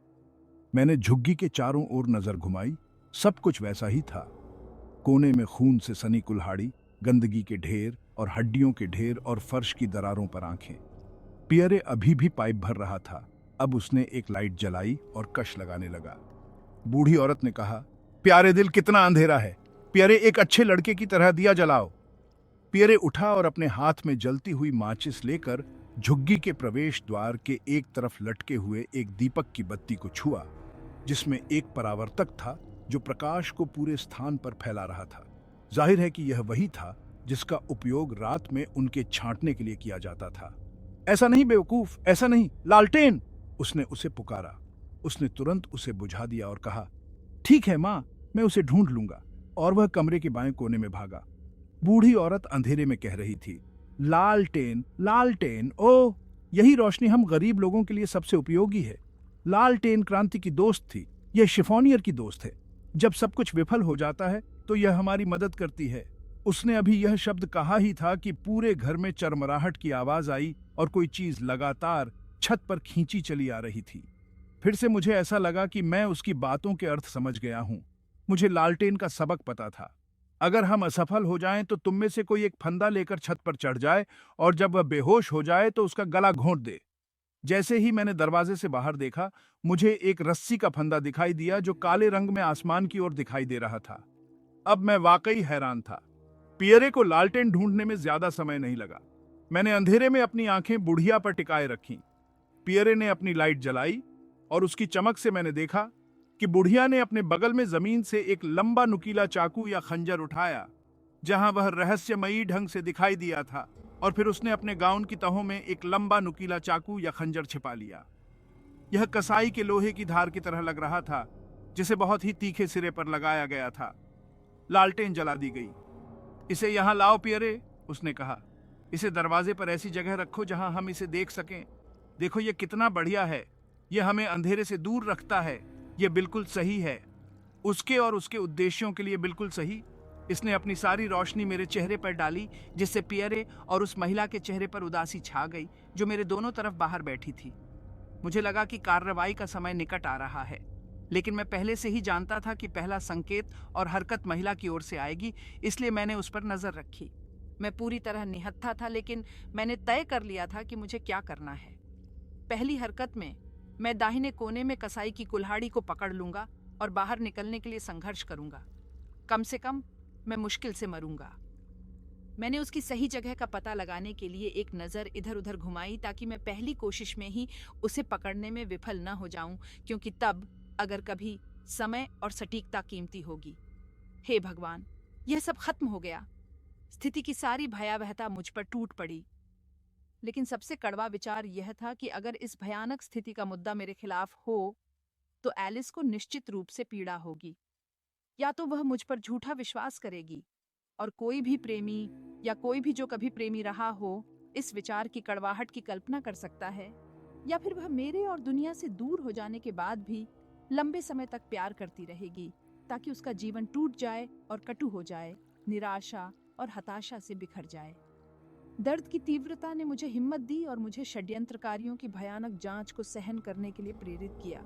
मैंने झुग्गी के चारों ओर नजर घुमाई। सब कुछ वैसा ही था। कोने में खून से सनी कुल्हाड़ी, गंदगी के ढेर और हड्डियों के ढेर, और फर्श की दरारों पर आंखें। पियरे अभी भी पाइप भर रहा था। अब उसने एक लाइट जलाई और कश लगाने लगा। बूढ़ी औरत ने कहा, प्यारे दिल, कितना अंधेरा है। पियरे, एक अच्छे लड़के की तरह दिया जलाओ। पियरे उठा और अपने हाथ में जलती हुई माचिस लेकर झुग्गी के प्रवेश द्वार के एक तरफ लटके हुए एक दीपक की बत्ती को छुआ, जिसमें एक परावर्तक था जो प्रकाश को पूरे स्थान पर फैला रहा था। जाहिर है कि यह वही था जिसका उपयोग रात में उनके छांटने के लिए किया जाता था। ऐसा नहीं बेवकूफ, ऐसा नहीं, लालटेन, उसने उसे पुकारा। उसने तुरंत उसे बुझा दिया और कहा, ठीक है माँ, मैं उसे ढूंढ लूंगा, और वह कमरे के बाएं कोने में भागा। बूढ़ी औरत अंधेरे में कह रही थी, लालटेन, लालटेन, ओह, यही रोशनी हम गरीब लोगों के लिए सबसे उपयोगी है। लालटेन क्रांति की दोस्त थी, यह शिफोनियर की दोस्त है। जब सब कुछ विफल हो जाता है तो यह हमारी मदद करती है। उसने अभी यह शब्द कहा ही था कि पूरे घर में चरमराहट की आवाज आई और कोई चीज लगातार छत पर खींची चली आ रही थी। फिर से मुझे ऐसा लगा कि मैं उसकी बातों के अर्थ समझ गया हूं। मुझे लालटेन का सबक पता था। अगर हम असफल हो जाएं तो तुम में से कोई एक फंदा लेकर छत पर चढ़ जाए, और जब वह बेहोश हो जाए तो उसका गला घोंट दे। जैसे ही मैंने दरवाजे से बाहर देखा, मुझे एक रस्सी का फंदा दिखाई दिया जो काले रंग में आसमान की ओर दिखाई दे रहा था। अब मैं वाकई हैरान था। पियरे को लालटेन ढूंढने में ज्यादा समय नहीं लगा। मैंने अंधेरे में अपनी आंखें बुढ़िया पर टिकाए रखीं। पियरे ने अपनी लाइट जलाई, और उसकी चमक से मैंने देखा कि बुढ़िया ने अपने बगल में जमीन से एक लंबा नुकीला चाकू या खंजर उठाया, जहां वह रहस्यमयी ढंग से दिखाई दिया था, और फिर उसने अपने गाउन की तहों में एक लंबा नुकीला चाकू या खंजर छिपा लिया। यह कसाई के लोहे की धार की तरह लग रहा था, जिसे बहुत ही तीखे सिरे पर लगाया गया था। लालटेन जला दी गई। इसे यहां लाओ पियरे, उसने कहा। इसे दरवाजे पर ऐसी जगह रखो जहां हम इसे देख सकें। देखो यह कितना बढ़िया है। यह हमें अंधेरे से दूर रखता है। यह बिल्कुल सही है, उसके और उसके उद्देश्यों के लिए बिल्कुल सही। इसने अपनी सारी रोशनी मेरे चेहरे पर डाली, जिससे पियरे और उस महिला के चेहरे पर उदासी छा गई जो मेरे दोनों तरफ बाहर बैठी थी। मुझे लगा कि कार्रवाई का समय निकट आ रहा है, लेकिन मैं पहले से ही जानता था कि पहला संकेत और हरकत महिला की ओर से आएगी, इसलिए मैंने उस पर नजर रखी। मैं पूरी तरह निहत्था था, लेकिन मैंने तय कर लिया था कि मुझे क्या करना है। पहली हरकत में मैं दाहिने कोने में कसाई की कुल्हाड़ी को पकड़ लूंगा और बाहर निकलने के लिए संघर्ष करूंगा। कम से कम मैं मुश्किल से मरूंगा। मैंने उसकी सही जगह का पता लगाने के लिए एक नज़र इधर उधर घुमाई, ताकि मैं पहली कोशिश में ही उसे पकड़ने में विफल न हो जाऊं, क्योंकि तब अगर कभी समय और सटीकता कीमती होगी। हे भगवान, यह सब खत्म हो गया। स्थिति की सारी भयावहता मुझ पर टूट पड़ी। लेकिन सबसे कड़वा विचार यह था कि अगर इस भयानक स्थिति का मुद्दा मेरे खिलाफ हो तो एलिस को निश्चित रूप से पीड़ा होगी। या तो वह मुझ पर झूठा विश्वास करेगी, और कोई भी प्रेमी या कोई भी जो कभी प्रेमी रहा हो इस विचार की कड़वाहट की कल्पना कर सकता है, या फिर वह मेरे और दुनिया से दूर हो जाने के बाद भी लंबे समय तक प्यार करती रहेगी, ताकि उसका जीवन टूट जाए और कटु हो जाए, निराशा और हताशा से बिखर जाए। दर्द की तीव्रता ने मुझे हिम्मत दी और मुझे षड्यंत्रकारियों की भयानक जांच को सहन करने के लिए प्रेरित किया।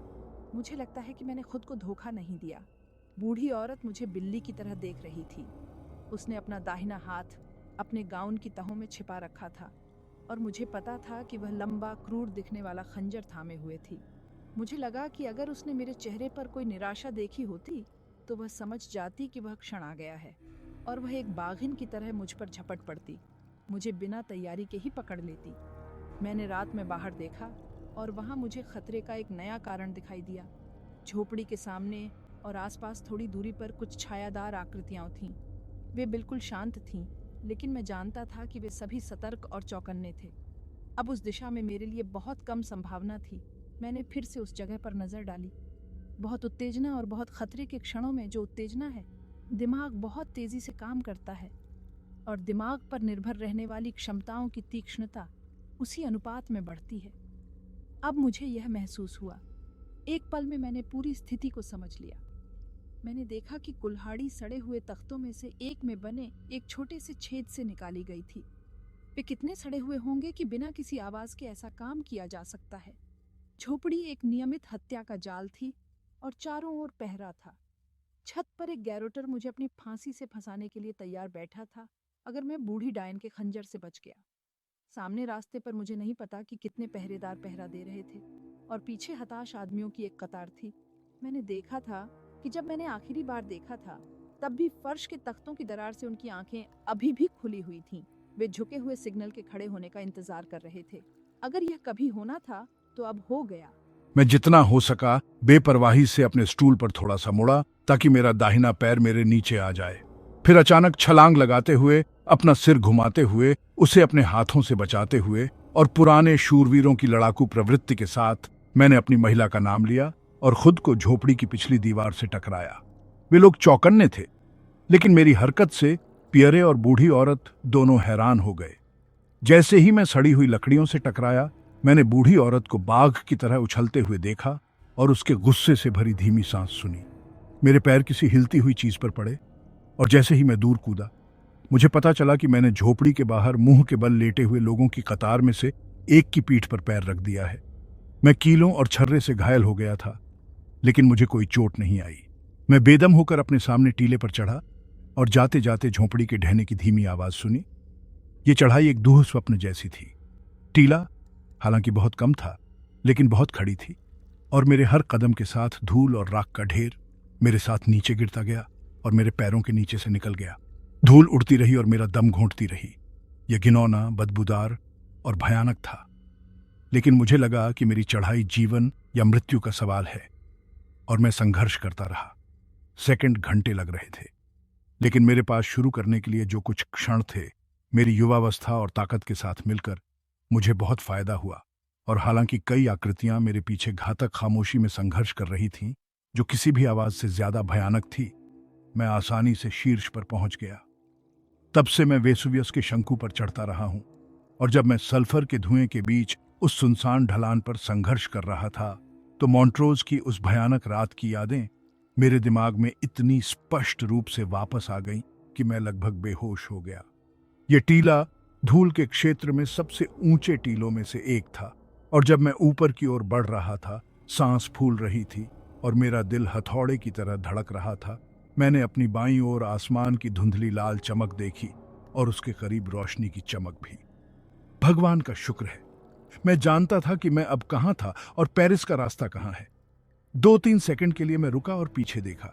मुझे लगता है कि मैंने खुद को धोखा नहीं दिया। बूढ़ी औरत मुझे बिल्ली की तरह देख रही थी। उसने अपना दाहिना हाथ अपने गाउन की तहों में छिपा रखा था और मुझे पता था कि वह लंबा क्रूर दिखने वाला खंजर थामे हुए थी। मुझे लगा कि अगर उसने मेरे चेहरे पर कोई निराशा देखी होती तो वह समझ जाती कि वह क्षण आ गया है और वह एक बाघिन की तरह मुझ पर झपट पड़ती, मुझे बिना तैयारी के ही पकड़ लेती। मैंने रात में बाहर देखा और वहां मुझे खतरे का एक नया कारण दिखाई दिया। झोपड़ी के सामने और आसपास थोड़ी दूरी पर कुछ छायादार आकृतियां थीं। वे बिल्कुल शांत थीं, लेकिन मैं जानता था कि वे सभी सतर्क और चौकन्ने थे। अब उस दिशा में मेरे लिए बहुत कम संभावना थी। मैंने फिर से उस जगह पर नजर डाली। बहुत उत्तेजना और बहुत खतरे के क्षणों में जो उत्तेजना है, दिमाग बहुत तेजी से काम करता है और दिमाग पर निर्भर रहने वाली क्षमताओं की तीक्ष्णता उसी अनुपात में बढ़ती है। अब मुझे यह महसूस हुआ। एक पल में मैंने पूरी स्थिति को समझ लिया। मैंने देखा कि कुल्हाड़ी सड़े हुए तख्तों में से एक में बने एक छोटे से छेद से निकाली गई थी। वे कितने सड़े हुए होंगे कि बिना किसी आवाज के ऐसा काम किया जा सकता है। झोपड़ी एक नियमित हत्या का जाल थी और चारों ओर पहरा था। छत पर एक गैरोटर मुझे अपनी फांसी से फंसाने के लिए तैयार बैठा था अगर मैं बूढ़ी डायन के खंजर से बच गया। सामने रास्ते पर मुझे नहीं पता कि कितने पहरेदार पहरा दे रहे थे और पीछे हताश आदमियों की एक कतार थी। मैंने देखा था कि जब मैंने आखिरी बार देखा था तब भी फर्श के तख्तों की दरार से उनकी आंखें अभी भी खुली हुई थीं। वे झुके हुए सिग्नल के खड़े होने का इंतजार कर रहे थे। अगर यह कभी होना था तो अब हो गया। मैं जितना हो सका बेपरवाही से अपने स्टूल पर थोड़ा सा मुड़ा ताकि मेरा दाहिना पैर मेरे नीचे आ जाए। फिर अचानक छलांग लगाते हुए, अपना सिर घुमाते हुए, उसे अपने हाथों से बचाते हुए और पुराने शूरवीरों की लड़ाकू प्रवृत्ति के साथ मैंने अपनी महिला का नाम लिया और खुद को झोपड़ी की पिछली दीवार से टकराया। वे लोग चौकन्ने थे, लेकिन मेरी हरकत से पियरे और बूढ़ी औरत दोनों हैरान हो गए। जैसे ही मैं सड़ी हुई लकड़ियों से टकराया, मैंने बूढ़ी औरत को बाघ की तरह उछलते हुए देखा और उसके गुस्से से भरी धीमी सांस सुनी। मेरे पैर किसी हिलती हुई चीज पर पड़े और जैसे ही मैं दूर कूदा, मुझे पता चला कि मैंने झोपड़ी के बाहर मुंह के बल लेटे हुए लोगों की कतार में से एक की पीठ पर पैर रख दिया है। मैं कीलों और छर्रे से घायल हो गया था, लेकिन मुझे कोई चोट नहीं आई। मैं बेदम होकर अपने सामने टीले पर चढ़ा और जाते जाते झोंपड़ी के ढहने की धीमी आवाज सुनी। ये चढ़ाई एक दूह स्वप्न जैसी थी। टीला हालांकि बहुत कम था, लेकिन बहुत खड़ी थी और मेरे हर कदम के साथ धूल और राख का ढेर मेरे साथ नीचे गिरता गया और मेरे पैरों के नीचे से निकल गया। धूल उड़ती रही और मेरा दम घोंटती रही। यह घिनौना, बदबूदार और भयानक था, लेकिन मुझे लगा कि मेरी चढ़ाई जीवन या मृत्यु का सवाल है और मैं संघर्ष करता रहा। सेकंड घंटे लग रहे थे, लेकिन मेरे पास शुरू करने के लिए जो कुछ क्षण थे, मेरी युवावस्था और ताकत के साथ मिलकर मुझे बहुत फायदा हुआ। और हालांकि कई आकृतियां मेरे पीछे घातक खामोशी में संघर्ष कर रही थीं, जो किसी भी आवाज से ज्यादा भयानक थी, मैं आसानी से शीर्ष पर पहुंच गया। तब से मैं वेसुवियस के शंकु पर चढ़ता रहा हूं और जब मैं सल्फर के धुएं के बीच उस सुनसान ढलान पर संघर्ष कर रहा था, तो मॉन्ट्रोज की उस भयानक रात की यादें मेरे दिमाग में इतनी स्पष्ट रूप से वापस आ गईं कि मैं लगभग बेहोश हो गया। ये टीला धूल के क्षेत्र में सबसे ऊंचे टीलों में से एक था और जब मैं ऊपर की ओर बढ़ रहा था, सांस फूल रही थी और मेरा दिल हथौड़े की तरह धड़क रहा था। मैंने अपनी बाईं ओर आसमान की धुंधली लाल चमक देखी और उसके करीब रोशनी की चमक भी। भगवान का शुक्र है, मैं जानता था कि मैं अब कहां था और पेरिस का रास्ता कहां है। 2-3 सेकंड के लिए मैं रुका और पीछे देखा।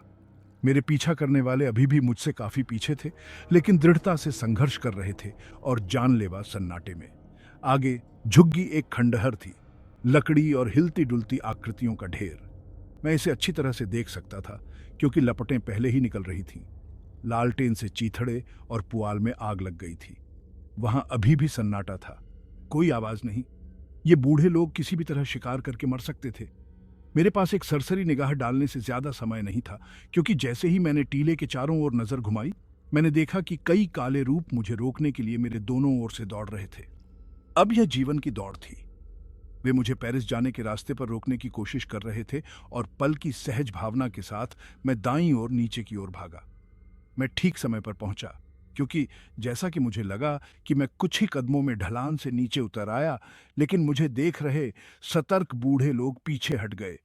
मेरे पीछा करने वाले अभी भी मुझसे काफी पीछे थे, लेकिन दृढ़ता से संघर्ष कर रहे थे और जानलेवा सन्नाटे में। आगे झुग्गी एक खंडहर थी, लकड़ी और हिलती डुलती आकृतियों का ढेर। मैं इसे अच्छी तरह से देख सकता था क्योंकि लपटें पहले ही निकल रही थीं। लालटेन से चीथड़े और पुआल में आग लग गई थी। वहां अभी भी सन्नाटा था, कोई आवाज नहीं। ये बूढ़े लोग किसी भी तरह शिकार करके मर सकते थे। मेरे पास एक सरसरी निगाह डालने से ज्यादा समय नहीं था, क्योंकि जैसे ही मैंने टीले के चारों ओर नजर घुमाई, मैंने देखा कि कई काले रूप मुझे रोकने के लिए मेरे दोनों ओर से दौड़ रहे थे। अब यह जीवन की दौड़ थी। वे मुझे पेरिस जाने के रास्ते पर रोकने की कोशिश कर रहे थे और पल की सहज भावना के साथ मैं दाईं ओर नीचे की ओर भागा। मैं ठीक समय पर पहुंचा, क्योंकि जैसा कि मुझे लगा कि मैं कुछ ही कदमों में ढलान से नीचे उतर आया, लेकिन मुझे देख रहे सतर्क बूढ़े लोग पीछे हट गए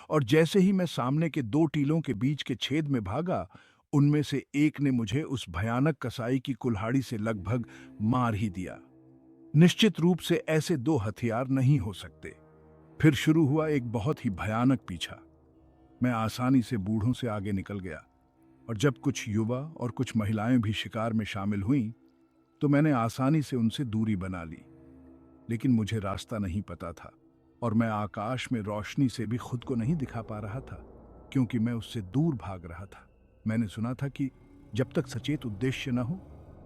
और जैसे ही मैं सामने के 2 टीलों के बीच के छेद में भागा, उनमें से एक ने मुझे उस भयानक कसाई की कुल्हाड़ी से लगभग मार ही दिया। निश्चित रूप से ऐसे दो हथियार नहीं हो सकते। फिर शुरू हुआ एक बहुत ही भयानक पीछा। मैं आसानी से बूढ़ों से आगे निकल गया, और जब कुछ युवा और कुछ महिलाएं भी शिकार में शामिल हुईं, तो मैंने आसानी से उनसे दूरी बना ली। लेकिन मुझे रास्ता नहीं पता था, और मैं आकाश में रोशनी से भी खुद को नहीं दिखा पा रहा था, क्योंकि मैं उससे दूर भाग रहा था। मैंने सुना था कि जब तक सचेत उद्देश्य न हो,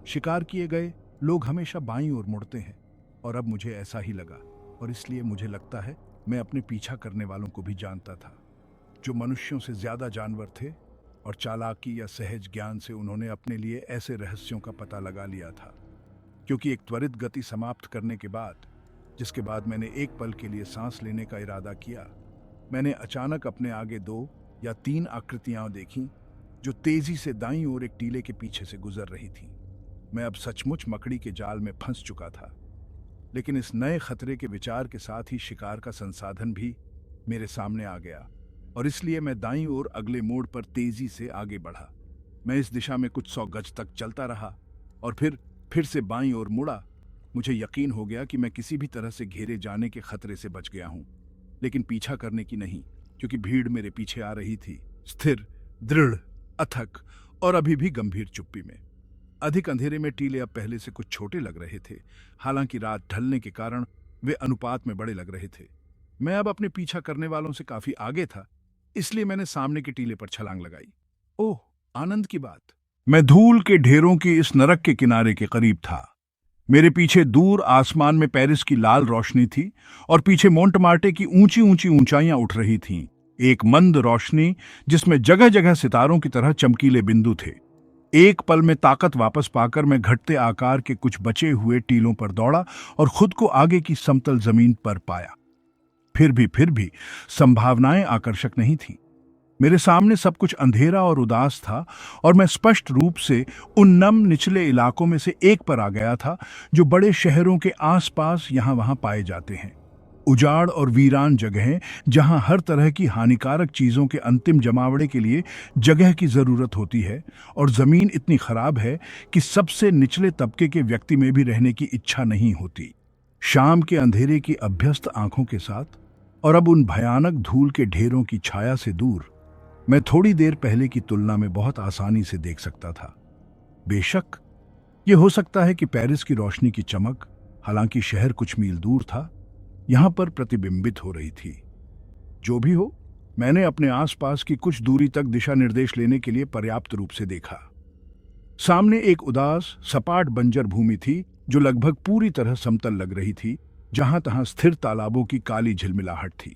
शिकार किए गए लोग हमेशा बाईं ओर मुड़ते हैं, और अब मुझे ऐसा ही लगा। और इसलिए मुझे लगता है मैं अपने पीछा करने वालों को भी जानता था, जो मनुष्यों से ज्यादा जानवर थे, और चालाकी या सहज ज्ञान से उन्होंने अपने लिए ऐसे रहस्यों का पता लगा लिया था। क्योंकि एक त्वरित गति समाप्त करने के बाद, जिसके बाद मैंने एक पल के लिए सांस लेने का इरादा किया, मैंने अचानक अपने आगे 2 या 3 आकृतियां देखीं, जो तेजी से दाईं ओर एक टीले के पीछे से गुजर रही थीं। मैं अब सचमुच मकड़ी के जाल में फंस चुका था। लेकिन इस नए खतरे के विचार के साथ ही शिकार का संसाधन भी मेरे सामने आ गया, और इसलिए मैं दाईं ओर अगले मोड़ पर तेजी से आगे बढ़ा। मैं इस दिशा में कुछ 100 गज तक चलता रहा, और फिर से बाईं ओर मुड़ा। मुझे यकीन हो गया कि मैं किसी भी तरह से घेरे जाने के खतरे से बच गया हूं, लेकिन पीछा करने की नहीं, क्योंकि भीड़ मेरे पीछे आ रही थी, स्थिर, दृढ़, अथक और अभी भी गंभीर चुप्पी में। अधिक अंधेरे में टीले अब पहले से कुछ छोटे लग रहे थे, हालांकि रात ढलने के कारण वे अनुपात में बड़े लग रहे थे। मैं अब अपने पीछा करने वालों से काफी आगे था, इसलिए मैंने सामने के टीले पर छलांग लगाई। ओह, आनंद की बात! मैं धूल के ढेरों की इस नरक के किनारे के करीब था। मेरे पीछे दूर आसमान में पेरिस की लाल रोशनी थी, और पीछे मोंटमार्टे की ऊंची ऊंची ऊंचाइयां उठ रही थीं, एक मंद रोशनी जिसमें जगह जगह सितारों की तरह चमकीले बिंदु थे। एक पल में ताकत वापस पाकर मैं घटते आकार के कुछ बचे हुए टीलों पर दौड़ा और खुद को आगे की समतल जमीन पर पाया। फिर भी संभावनाएं आकर्षक नहीं थीं। मेरे सामने सब कुछ अंधेरा और उदास था, और मैं स्पष्ट रूप से उन नम निचले इलाकों में से एक पर आ गया था, जो बड़े शहरों के आसपास यहां वहां पाए जाते हैं। उजाड़ और वीरान जगहें, जहां हर तरह की हानिकारक चीजों के अंतिम जमावड़े के लिए जगह की जरूरत होती है, और जमीन इतनी खराब है कि सबसे निचले तबके के व्यक्ति में भी रहने की इच्छा नहीं होती। शाम के अंधेरे की अभ्यस्त आंखों के साथ, और अब उन भयानक धूल के ढेरों की छाया से दूर, मैं थोड़ी देर पहले की तुलना में बहुत आसानी से देख सकता था। बेशक यह हो सकता है कि पेरिस की रोशनी की चमक, हालांकि शहर कुछ मील दूर था, यहां पर प्रतिबिंबित हो रही थी। जो भी हो, मैंने अपने आसपास की कुछ दूरी तक दिशा निर्देश लेने के लिए पर्याप्त रूप से देखा। सामने एक उदास, सपाट बंजर भूमि थी, जो लगभग पूरी तरह समतल लग रही थी, जहां तहां स्थिर तालाबों की काली झिलमिलाहट थी।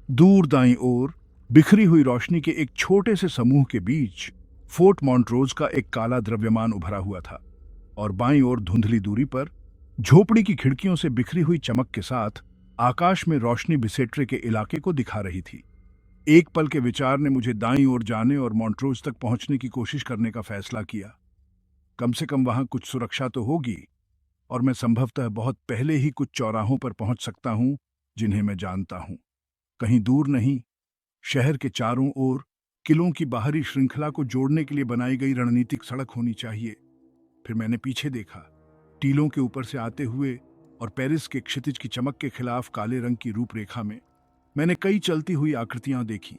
दूर दाईं ओर बिखरी हुई रोशनी के एक छोटे से समूह के बीच फोर्ट मॉन्ट्रोज का एक काला द्रव्यमान उभरा हुआ था, और बाईं ओर धुंधली दूरी पर झोपड़ी की खिड़कियों से बिखरी हुई चमक के साथ आकाश में रोशनी बिसेट्रे के इलाके को दिखा रही थी। एक पल के विचार ने मुझे दाईं ओर जाने और मॉन्ट्रोज तक पहुंचने की कोशिश करने का फैसला किया। कम से कम वहां कुछ सुरक्षा तो होगी, और मैं संभवतः बहुत पहले ही कुछ चौराहों पर पहुंच सकता हूं जिन्हें मैं जानता हूं। कहीं दूर नहीं, शहर के चारों ओर किलों की बाहरी श्रृंखला को जोड़ने के लिए बनाई गई रणनीतिक सड़क होनी चाहिए। फिर मैंने पीछे देखा, टीलों के ऊपर से आते हुए और पेरिस के क्षितिज की चमक के खिलाफ काले रंग की रूपरेखा में मैंने कई चलती हुई आकृतियां देखी,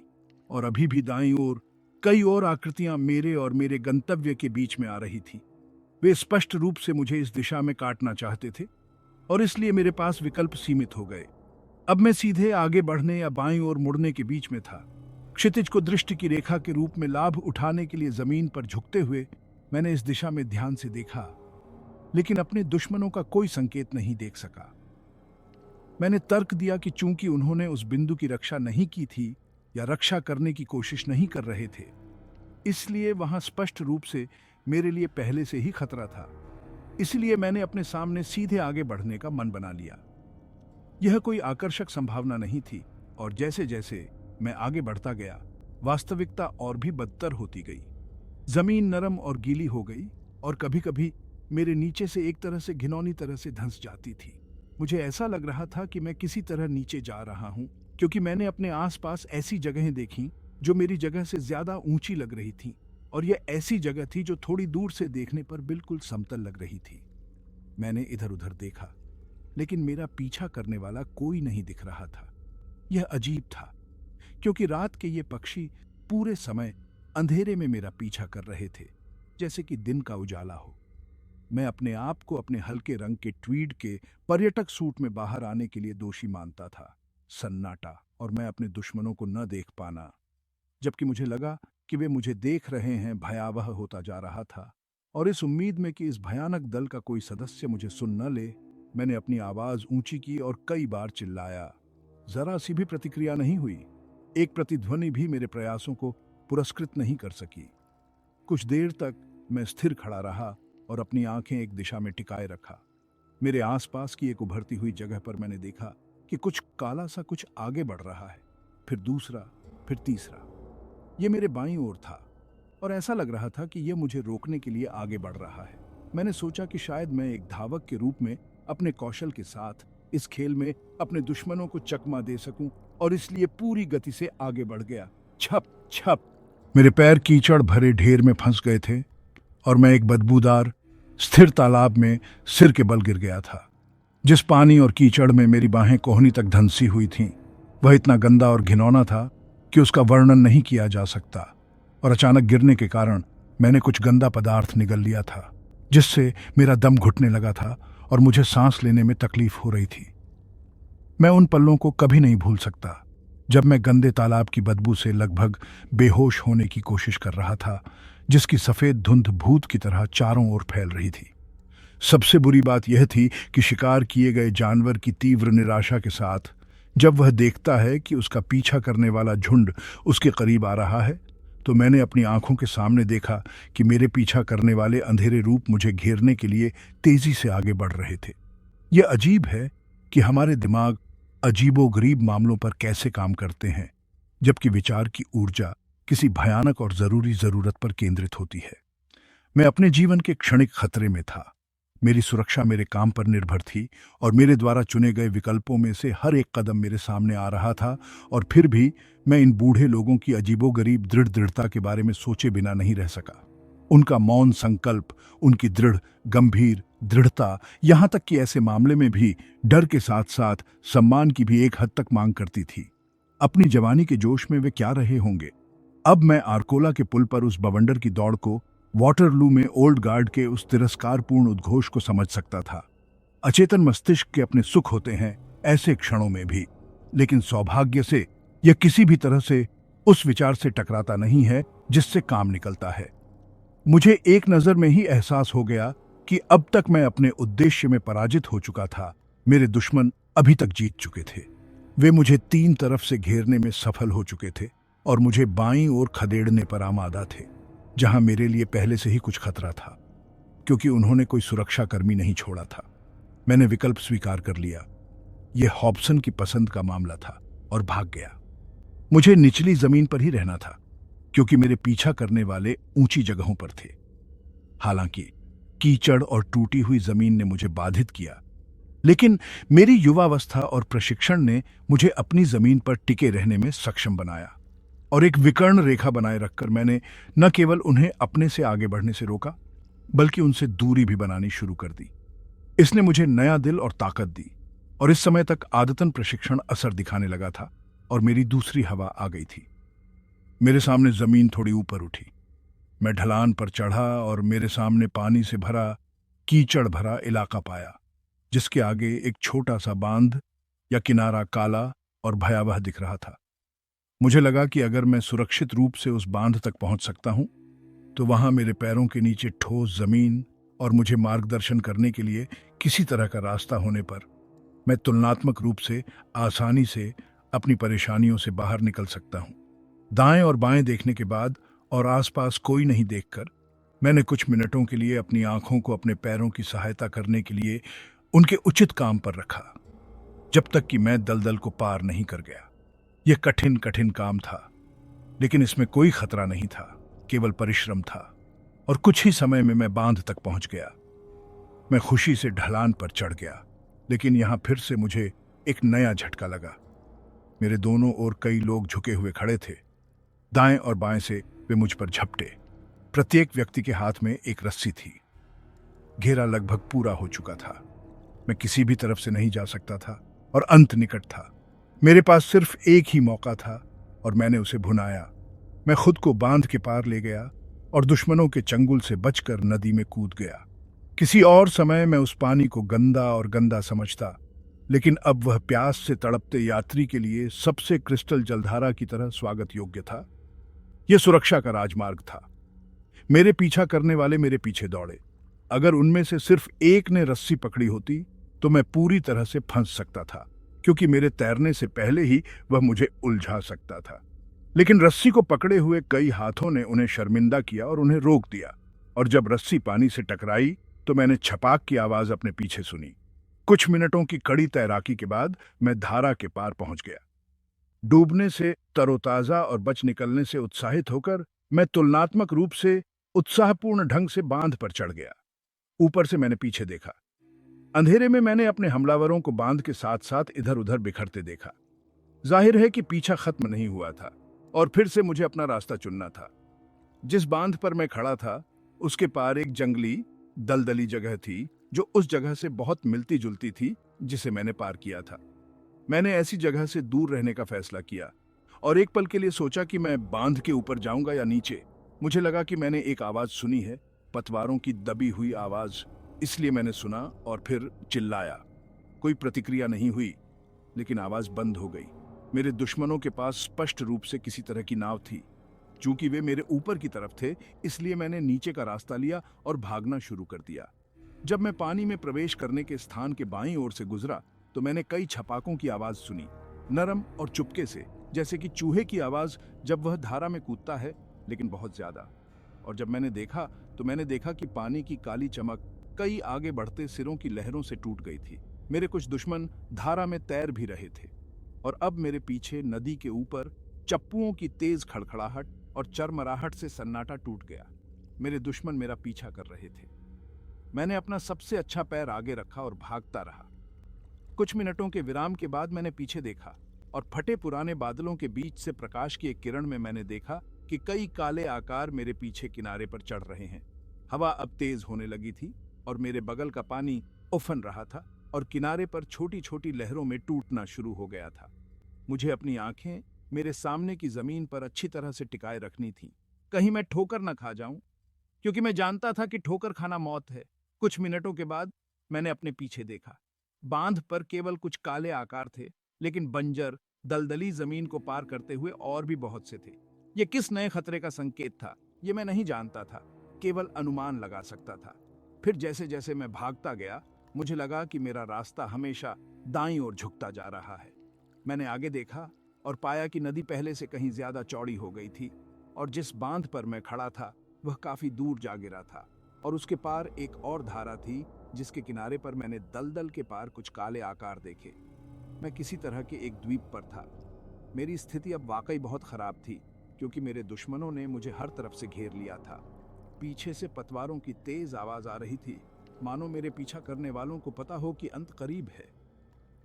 और अभी भी दाईं ओर कई और आकृतियां मेरे और मेरे गंतव्य के बीच में आ रही थी। वे स्पष्ट रूप से मुझे इस दिशा में काटना चाहते थे, और इसलिए मेरे पास विकल्प सीमित हो गए। अब मैं सीधे आगे बढ़ने या बाईं ओर मुड़ने के बीच में था। क्षितिज को दृष्टि की रेखा के रूप में लाभ उठाने के लिए जमीन पर झुकते हुए मैंने इस दिशा में ध्यान से देखा, लेकिन अपने दुश्मनों का कोई संकेत नहीं देख सका। मैंने तर्क दिया कि चूंकि उन्होंने उस बिंदु की रक्षा नहीं की थी या रक्षा करने की कोशिश नहीं कर रहे थे, इसलिए वहां स्पष्ट रूप से मेरे लिए पहले से ही खतरा था। इसलिए मैंने अपने सामने सीधे आगे बढ़ने का मन बना लिया। यह कोई आकर्षक संभावना नहीं थी, और जैसे जैसे मैं आगे बढ़ता गया, वास्तविकता और भी बदतर होती गई। जमीन नरम और गीली हो गई, और कभी कभी मेरे नीचे से एक तरह से घिनौनी तरह से धंस जाती थी। मुझे ऐसा लग रहा था कि मैं किसी तरह नीचे जा रहा हूं, क्योंकि मैंने अपने आसपास ऐसी जगहें देखीं जो मेरी जगह से ज्यादा ऊंची लग रही थीं, और यह ऐसी जगह थी जो थोड़ी दूर से देखने पर बिल्कुल समतल लग रही थी। मैंने इधर उधर देखा, लेकिन मेरा पीछा करने वाला कोई नहीं दिख रहा था। यह अजीब था, क्योंकि रात के ये पक्षी पूरे समय अंधेरे में मेरा पीछा कर रहे थे, जैसे कि दिन का उजाला हो। मैं अपने आप को अपने हल्के रंग के ट्वीड के पर्यटक सूट में बाहर आने के लिए दोषी मानता था। सन्नाटा और मैं अपने दुश्मनों को न देख पाना, जबकि मुझे लगा कि वे मुझे देख रहे हैं, भयावह होता जा रहा था। और इस उम्मीद में कि इस भयानक दल का कोई सदस्य मुझे सुन न ले, मैंने अपनी आवाज ऊंची की और कई बार चिल्लाया। जरा सी भी प्रतिक्रिया नहीं हुई। एक प्रतिध्वनि भी मेरे प्रयासों को पुरस्कृत नहीं कर सकी। कुछ देर तक मैं स्थिर खड़ा रहा और अपनी आंखें एक दिशा में टिकाए रखा। मेरे आसपास की एक उभरती हुई जगह पर मैंने देखा कि कुछ काला सा कुछ आगे बढ़ रहा है, फिर दूसरा, फिर तीसरा। ये मेरे बाईं ओर था और ऐसा लग रहा था कि यह मुझे रोकने के लिए आगे बढ़ रहा है। मैंने सोचा कि शायद मैं एक धावक के रूप में अपने कौशल के साथ इस खेल में अपने दुश्मनों को चकमा दे सकूं, और इसलिए पूरी गति से आगे बढ़ गया। छप छप मेरे पैर कीचड़ भरे ढेर में फंस गए थे और मैं एक बदबूदार स्थिर तालाब में सिर के बल गिर गया था। जिस पानी और कीचड़ में मेरी बाहें कोहनी तक धंसी हुई थीं, वह इतना गंदा और घिनौना था कि उसका वर्णन नहीं किया जा सकता। और अचानक गिरने के कारण मैंने कुछ गंदा पदार्थ निगल लिया था, जिससे मेरा दम घुटने लगा था और मुझे सांस लेने में तकलीफ हो रही थी। मैं उन पलों को कभी नहीं भूल सकता जब मैं गंदे तालाब की बदबू से लगभग बेहोश होने की कोशिश कर रहा था, जिसकी सफेद धुंध भूत की तरह चारों ओर फैल रही थी। सबसे बुरी बात यह थी कि शिकार किए गए जानवर की तीव्र निराशा के साथ जब वह देखता है कि उसका पीछा करने वाला झुंड उसके करीब आ रहा है, तो मैंने अपनी आंखों के सामने देखा कि मेरे पीछा करने वाले अंधेरे रूप मुझे घेरने के लिए तेजी से आगे बढ़ रहे थे। यह अजीब है कि हमारे दिमाग अजीबोगरीब मामलों पर कैसे काम करते हैं, जबकि विचार की ऊर्जा किसी भयानक और जरूरी जरूरत पर केंद्रित होती है। मैं अपने जीवन के क्षणिक खतरे में था। मेरी सुरक्षा मेरे काम पर निर्भर थी और मेरे द्वारा चुने गए विकल्पों में से हर एक कदम मेरे सामने आ रहा था, और फिर भी मैं इन बूढ़े लोगों की अजीबोगरीब दृढ़ता के बारे में सोचे बिना नहीं रह सका। उनका मौन संकल्प, उनकी दृढ़ गंभीर दृढ़ता, यहाँ तक कि ऐसे मामले में भी डर के साथ साथ सम्मान की भी एक हद तक मांग करती थी। अपनी जवानी के जोश में वे क्या रहे होंगे। अब मैं आर्कोला के पुल पर उस बवंडर की दौड़ को, वाटरलू में ओल्ड गार्ड के उस तिरस्कारपूर्ण उद्घोष को समझ सकता था। अचेतन मस्तिष्क के अपने सुख होते हैं ऐसे क्षणों में भी, लेकिन सौभाग्य से यह किसी भी तरह से उस विचार से टकराता नहीं है जिससे काम निकलता है। मुझे एक नजर में ही एहसास हो गया कि अब तक मैं अपने उद्देश्य में पराजित हो चुका था। मेरे दुश्मन अभी तक जीत चुके थे। वे मुझे तीन तरफ से घेरने में सफल हो चुके थे और मुझे बाईं ओर खदेड़ने पर आमादा थे, जहां मेरे लिए पहले से ही कुछ खतरा था, क्योंकि उन्होंने कोई सुरक्षा कर्मी नहीं छोड़ा था। मैंने विकल्प स्वीकार कर लिया। यह हॉब्सन की पसंद का मामला था और भाग गया। मुझे निचली जमीन पर ही रहना था, क्योंकि मेरे पीछा करने वाले ऊंची जगहों पर थे। हालांकि कीचड़ और टूटी हुई जमीन ने मुझे बाधित किया, लेकिन मेरी युवावस्था और प्रशिक्षण ने मुझे अपनी जमीन पर टिके रहने में सक्षम बनाया। और एक विकर्ण रेखा बनाए रखकर मैंने न केवल उन्हें अपने से आगे बढ़ने से रोका, बल्कि उनसे दूरी भी बनानी शुरू कर दी। इसने मुझे नया दिल और ताकत दी, और इस समय तक आदतन प्रशिक्षण असर दिखाने लगा था और मेरी दूसरी हवा आ गई थी। मेरे सामने जमीन थोड़ी ऊपर उठी। मैं ढलान पर चढ़ा और मेरे सामने पानी से भरा, कीचड़ भरा इलाका पाया, जिसके आगे एक छोटा सा बांध या किनारा काला और भयावह दिख रहा था। मुझे लगा कि अगर मैं सुरक्षित रूप से उस बांध तक पहुंच सकता हूं, तो वहां मेरे पैरों के नीचे ठोस जमीन और मुझे मार्गदर्शन करने के लिए किसी तरह का रास्ता होने पर मैं तुलनात्मक रूप से आसानी से अपनी परेशानियों से बाहर निकल सकता हूं। दाएं और बाएं देखने के बाद और आसपास कोई नहीं देखकर मैंने कुछ मिनटों के लिए अपनी आंखों को अपने पैरों की सहायता करने के लिए उनके उचित काम पर रखा, जब तक कि मैं दलदल को पार नहीं कर गया। यह कठिन कठिन काम था, लेकिन इसमें कोई खतरा नहीं था, केवल परिश्रम था। और कुछ ही समय में मैं बांध तक पहुंच गया। मैं खुशी से ढलान पर चढ़ गया, लेकिन यहां फिर से मुझे एक नया झटका लगा। मेरे दोनों ओर कई लोग झुके हुए खड़े थे। दाएं और बाएं से वे मुझ पर झपटे। प्रत्येक व्यक्ति के हाथ में एक रस्सी थी। घेरा लगभग पूरा हो चुका था। मैं किसी भी तरफ से नहीं जा सकता था और अंत निकट था। मेरे पास सिर्फ एक ही मौका था और मैंने उसे भुनाया। मैं खुद को बांध के पार ले गया और दुश्मनों के चंगुल से बचकर नदी में कूद गया। किसी और समय मैं उस पानी को गंदा और गंदा समझता, लेकिन अब वह प्यास से तड़पते यात्री के लिए सबसे क्रिस्टल जलधारा की तरह स्वागत योग्य था। यह सुरक्षा का राजमार्ग था। मेरे पीछा करने वाले मेरे पीछे दौड़े। अगर उनमें से सिर्फ एक ने रस्सी पकड़ी होती तो मैं पूरी तरह से फंस सकता था, क्योंकि मेरे तैरने से पहले ही वह मुझे उलझा सकता था। लेकिन रस्सी को पकड़े हुए कई हाथों ने उन्हें शर्मिंदा किया और उन्हें रोक दिया। और जब रस्सी पानी से टकराई तो मैंने छपाक की आवाज अपने पीछे सुनी। कुछ मिनटों की कड़ी तैराकी के बाद मैं धारा के पार पहुंच गया। डूबने से तरोताजा और बच निकलने से उत्साहित होकर मैं तुलनात्मक रूप से उत्साहपूर्ण ढंग से बांध पर चढ़ गया। ऊपर से मैंने पीछे देखा। अंधेरे में मैंने अपने हमलावरों को बांध के साथ साथ इधर उधर बिखरते देखा। जाहिर है कि पीछा खत्म नहीं हुआ था और फिर से मुझे अपना रास्ता चुनना था। जिस बांध पर मैं खड़ा था उसके पार एक जंगली दलदली जगह थी जो उस जगह से बहुत मिलती जुलती थी जिसे मैंने पार किया था। मैंने ऐसी जगह से दूर रहने का फैसला किया और एक पल के लिए सोचा कि मैं बांध के ऊपर जाऊंगा या नीचे। मुझे लगा कि मैंने एक आवाज सुनी है, पतवारों की दबी हुई आवाज। इसलिए मैंने सुना और फिर चिल्लाया। कोई प्रतिक्रिया नहीं हुई, लेकिन आवाज बंद हो गई। मेरे दुश्मनों के पास स्पष्ट रूप से किसी तरह की नाव थी। चूंकि वे मेरे ऊपर की तरफ थे, इसलिए मैंने नीचे का रास्ता लिया और भागना शुरू कर दिया। जब मैं पानी में प्रवेश करने के स्थान के बाईं ओर से गुजरा तो मैंने कई छपाकों की आवाज सुनी, नरम और चुपके से, जैसे कि चूहे की आवाज जब वह धारा में कूदता है, लेकिन बहुत ज्यादा। और जब मैंने देखा तो मैंने देखा कि पानी की काली चमक कई आगे बढ़ते सिरों की लहरों से टूट गई थी। मेरे कुछ दुश्मन धारा में तैर भी रहे थे और अब मेरे पीछे नदी के ऊपर चप्पुओं की तेज खड़खड़ाहट और चरमराहट से सन्नाटा टूट गया। मेरे दुश्मन मेरा पीछा कर रहे थे। मैंने अपना सबसे अच्छा पैर आगे रखा और भागता रहा। कुछ मिनटों के विराम के बाद मैंने पीछे देखा और फटे पुराने बादलों के बीच से प्रकाश की एक किरण में मैंने देखा कि कई काले आकार मेरे पीछे किनारे पर चढ़ रहे हैं। हवा अब तेज होने लगी थी और मेरे बगल का पानी उफन रहा था और किनारे पर छोटी छोटी लहरों में टूटना शुरू हो गया था। मुझे अपनी आंखें मेरे सामने की जमीन पर अच्छी तरह से टिकाए रखनी थी, कहीं मैं ठोकर न खा जाऊं, क्योंकि मैं जानता था कि ठोकर खाना मौत है। कुछ मिनटों के बाद मैंने अपने पीछे देखा। बांध पर केवल कुछ काले आकार थे, लेकिन बंजर दलदली जमीन को पार करते हुए और भी बहुत से थे। ये किस नए खतरे का संकेत था, ये मैं नहीं जानता था, केवल अनुमान लगा सकता था। फिर जैसे जैसे मैं भागता गया, मुझे लगा कि मेरा रास्ता हमेशा दाईं ओर झुकता जा रहा है। मैंने आगे देखा और पाया कि नदी पहले से कहीं ज्यादा चौड़ी हो गई थी और जिस बांध पर मैं खड़ा था वह काफी दूर जा गिरा था और उसके पार एक और धारा थी जिसके किनारे पर मैंने दलदल के पार कुछ काले आकार देखे। मैं किसी तरह के एक द्वीप पर था। मेरी स्थिति अब वाकई बहुत खराब थी, क्योंकि मेरे दुश्मनों ने मुझे हर तरफ से घेर लिया था। पीछे से पतवारों की तेज आवाज आ रही थी, मानो मेरे पीछा करने वालों को पता हो कि अंत करीब है।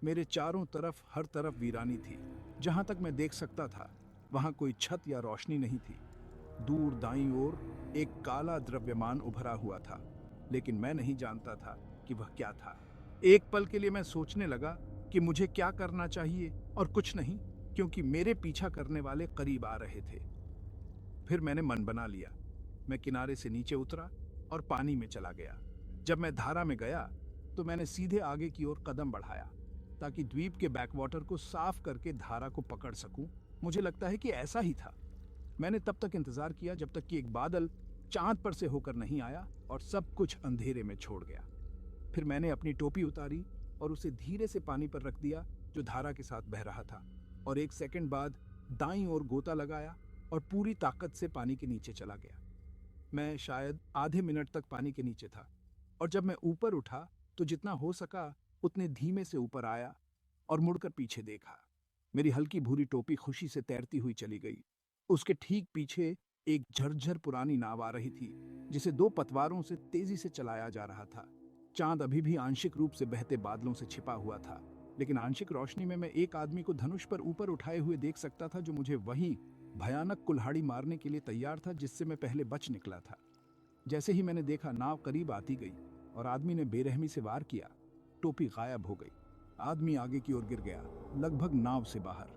मेरे चारों तरफ हर तरफ वीरानी थी। जहां तक मैं देख सकता था वहां कोई छत या रोशनी नहीं थी। दूर दाईं ओर एक काला द्रव्यमान उभरा हुआ था, लेकिन मैं नहीं जानता था कि वह क्या था। एक पल के लिए मैं सोचने लगा कि मुझे क्या करना चाहिए, और कुछ नहीं, क्योंकि मेरे पीछा करने वाले करीब आ रहे थे। फिर मैंने मन बना लिया। मैं किनारे से नीचे उतरा और पानी में चला गया। जब मैं धारा में गया तो मैंने सीधे आगे की ओर कदम बढ़ाया ताकि द्वीप के बैकवाटर को साफ करके धारा को पकड़ सकूं। मुझे लगता है कि ऐसा ही था। मैंने तब तक इंतजार किया जब तक कि एक बादल चांद पर से होकर नहीं आया और सब कुछ अंधेरे में छोड़ गया। फिर मैंने अपनी टोपी उतारी और उसे धीरे से पानी पर रख दिया जो धारा के साथ बह रहा था, और एक सेकंड बाद दाईं ओर गोता लगाया और पूरी ताकत से पानी के नीचे चला गया। मैं शायद आधे मिनट तक पानी के नीचे था, और जब मैं ऊपर उठा तो जितना हो सका उतने धीमे से ऊपर आया और मुड़कर पीछे देखा। मेरी हल्की भूरी टोपी खुशी से तैरती हुई चली गई। उसके ठीक पीछे एक झरझर पुरानी नाव आ रही थी जिसे दो पतवारों से तेजी से चलाया जा रहा था। चांद अभी भी आंशिक रूप से बहते बादलों से छिपा हुआ था, लेकिन आंशिक रोशनी में मैं एक आदमी को धनुष पर ऊपर उठाए हुए देख सकता था जो मुझे वही भयानक कुल्हाड़ी मारने के लिए तैयार था जिससे मैं पहले बच निकला था। जैसे ही मैंने देखा, नाव करीब आती गई और आदमी ने बेरहमी से वार किया। टोपी गायब हो गई। आदमी आगे की ओर गिर गया, लगभग नाव से बाहर।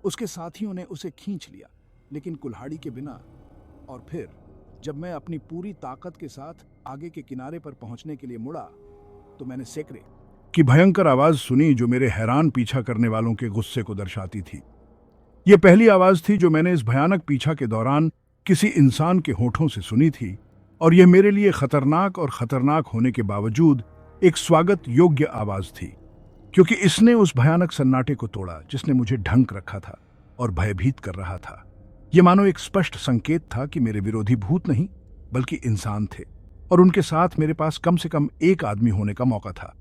उसके साथियों ने उसे खींच लिया, लेकिन कुल्हाड़ी के बिना। और फिर जब मैं अपनी पूरी ताकत के साथ आगे के किनारे पर पहुंचने के लिए मुड़ा, तो मैंने सेकरे की भयंकर आवाज सुनी, जो मेरे हैरान पीछा करने वालों के गुस्से को दर्शाती थी। यह पहली आवाज थी जो मैंने इस भयानक पीछा के दौरान किसी इंसान के होठों से सुनी थी, और यह मेरे लिए खतरनाक और खतरनाक होने के बावजूद एक स्वागत योग्य आवाज थी, क्योंकि इसने उस भयानक सन्नाटे को तोड़ा जिसने मुझे ढंक रखा था और भयभीत कर रहा था। यह मानो एक स्पष्ट संकेत था कि मेरे विरोधी भूत नहीं, बल्कि इंसान थे, और उनके साथ मेरे पास कम से कम एक आदमी होने का मौका था,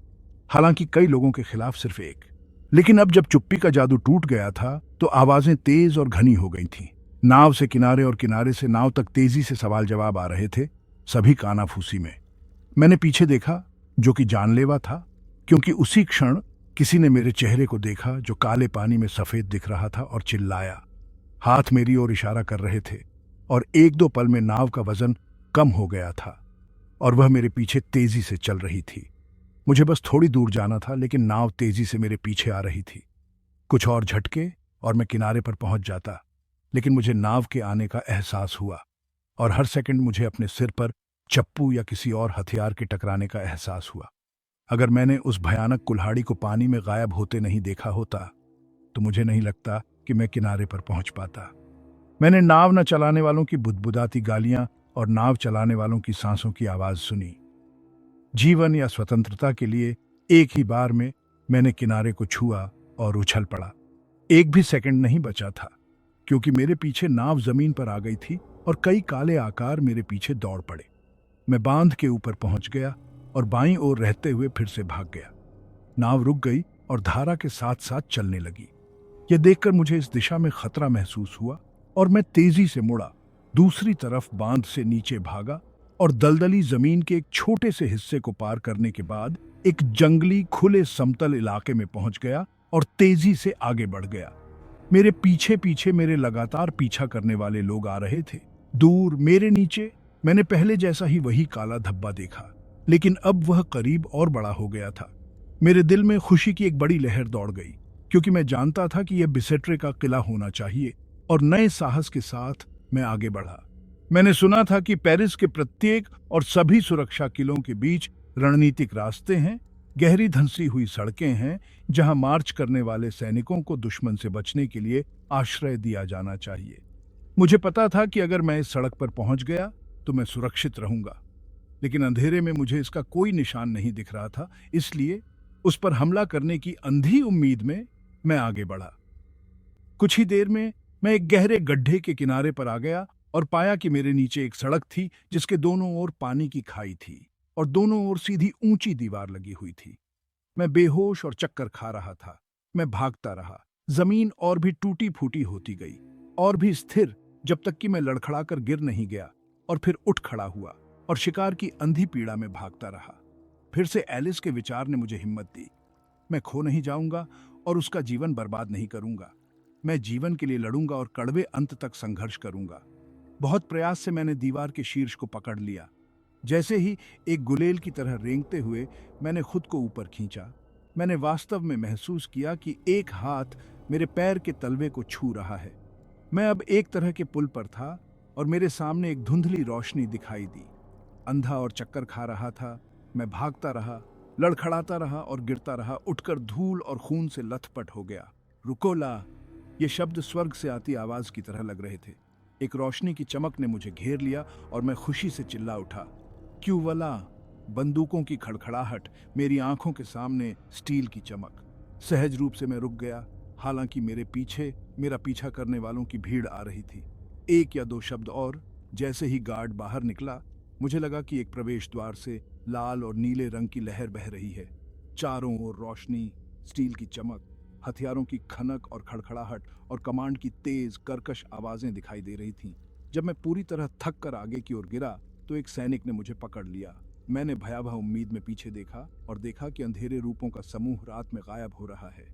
हालांकि कई लोगों के खिलाफ सिर्फ एक। लेकिन अब जब चुप्पी का जादू टूट गया था, तो आवाजें तेज और घनी हो गई थीं। नाव से किनारे और किनारे से नाव तक तेजी से सवाल जवाब आ रहे थे, सभी कानाफूसी में। मैंने पीछे देखा, जो कि जानलेवा था, क्योंकि उसी क्षण किसी ने मेरे चेहरे को देखा, जो काले पानी में सफेद दिख रहा था, और चिल्लाया। हाथ मेरी ओर इशारा कर रहे थे, और एक दो पल में नाव का वजन कम हो गया था और वह मेरे पीछे तेजी से चल रही थी। मुझे बस थोड़ी दूर जाना था, लेकिन नाव तेजी से मेरे पीछे आ रही थी। कुछ और झटके और मैं किनारे पर पहुंच जाता, लेकिन मुझे नाव के आने का एहसास हुआ, और हर सेकंड मुझे अपने सिर पर चप्पू या किसी और हथियार के टकराने का एहसास हुआ। अगर मैंने उस भयानक कुल्हाड़ी को पानी में गायब होते नहीं देखा होता, तो मुझे नहीं लगता कि मैं किनारे पर पहुंच पाता। मैंने नाव न चलाने वालों की बुदबुदाती गालियां और नाव चलाने वालों की सांसों की आवाज सुनी। जीवन या स्वतंत्रता के लिए एक ही बार में मैंने किनारे को छुआ और उछल पड़ा। एक भी सेकंड नहीं बचा था, क्योंकि मेरे पीछे नाव जमीन पर आ गई थी और कई काले आकार मेरे पीछे दौड़ पड़े। मैं बांध के ऊपर पहुंच गया और बाईं ओर रहते हुए फिर से भाग गया। नाव रुक गई और धारा के साथ साथ चलने लगी। यह देखकर मुझे इस दिशा में खतरा महसूस हुआ, और मैं तेजी से मुड़ा, दूसरी तरफ बांध से नीचे भागा, और दलदली जमीन के एक छोटे से हिस्से को पार करने के बाद एक जंगली खुले समतल इलाके में पहुंच गया और तेजी से आगे बढ़ गया। मेरे पीछे पीछे मेरे लगातार पीछा करने वाले लोग आ रहे थे। दूर मेरे नीचे मैंने पहले जैसा ही वही काला धब्बा देखा, लेकिन अब वह करीब और बड़ा हो गया था। मेरे दिल में खुशी की एक बड़ी लहर दौड़ गई, क्योंकि मैं जानता था कि यह बिसेट्रे का किला होना चाहिए, और नए साहस के साथ मैं आगे बढ़ा। मैंने सुना था कि पेरिस के प्रत्येक और सभी सुरक्षा किलों के बीच रणनीतिक रास्ते हैं, गहरी धंसी हुई सड़कें हैं, जहां मार्च करने वाले सैनिकों को दुश्मन से बचने के लिए आश्रय दिया जाना चाहिए। मुझे पता था कि अगर मैं इस सड़क पर पहुंच गया तो मैं सुरक्षित रहूंगा, लेकिन अंधेरे में मुझे इसका कोई निशान नहीं दिख रहा था, इसलिए उस पर हमला करने की अंधी उम्मीद में मैं आगे बढ़ा। कुछ ही देर में मैं एक गहरे गड्ढे के किनारे पर आ गया और पाया कि मेरे नीचे एक सड़क थी, जिसके दोनों ओर पानी की खाई थी और दोनों ओर सीधी ऊंची दीवार लगी हुई थी। मैं बेहोश और चक्कर खा रहा था। मैं भागता रहा। जमीन और भी टूटी फूटी होती गई, और भी स्थिर, जब तक कि मैं लड़खड़ाकर गिर नहीं गया और फिर उठ खड़ा हुआ और शिकार की अंधी पीड़ा में भागता रहा। फिर से एलिस के विचार ने मुझे हिम्मत दी। मैं खो नहीं जाऊंगा और उसका जीवन बर्बाद नहीं करूंगा। मैं जीवन के लिए लड़ूंगा और कड़वे अंत तक संघर्ष करूंगा। बहुत प्रयास से मैंने दीवार के शीर्ष को पकड़ लिया। जैसे ही एक गुलेल की तरह रेंगते हुए मैंने खुद को ऊपर खींचा, मैंने वास्तव में महसूस किया कि एक हाथ मेरे पैर के तलवे को छू रहा है। मैं अब एक तरह के पुल पर था और मेरे सामने एक धुंधली रोशनी दिखाई दी। अंधा और चक्कर खा रहा था। मैं भागता रहा, लड़खड़ाता रहा और गिरता रहा, उठकर धूल और खून से लथपथ हो गया। रुकोला, ये शब्द स्वर्ग से आती आवाज की तरह लग रहे थे। एक रोशनी की चमक ने मुझे घेर लिया और मैं खुशी से चिल्ला उठा, क्यों वला। बंदूकों की खड़खड़ाहट, मेरी आंखों के सामने स्टील की चमक। सहज रूप से मैं रुक गया, हालांकि मेरे पीछे मेरा पीछा करने वालों की भीड़ आ रही थी। एक या दो शब्द और। जैसे ही गार्ड बाहर निकला, मुझे लगा कि एक प्रवेश द्वार से लाल और नीले रंग की लहर बह रही है। चारों ओर रोशनी, स्टील की चमक, हथियारों की खनक और खड़खड़ाहट और कमांड की तेज कर्कश आवाजें दिखाई दे रही थीं। जब मैं पूरी तरह थक कर आगे की ओर गिरा, तो एक सैनिक ने मुझे पकड़ लिया। मैंने भयावह उम्मीद में पीछे देखा और देखा कि अंधेरे रूपों का समूह रात में गायब हो रहा है।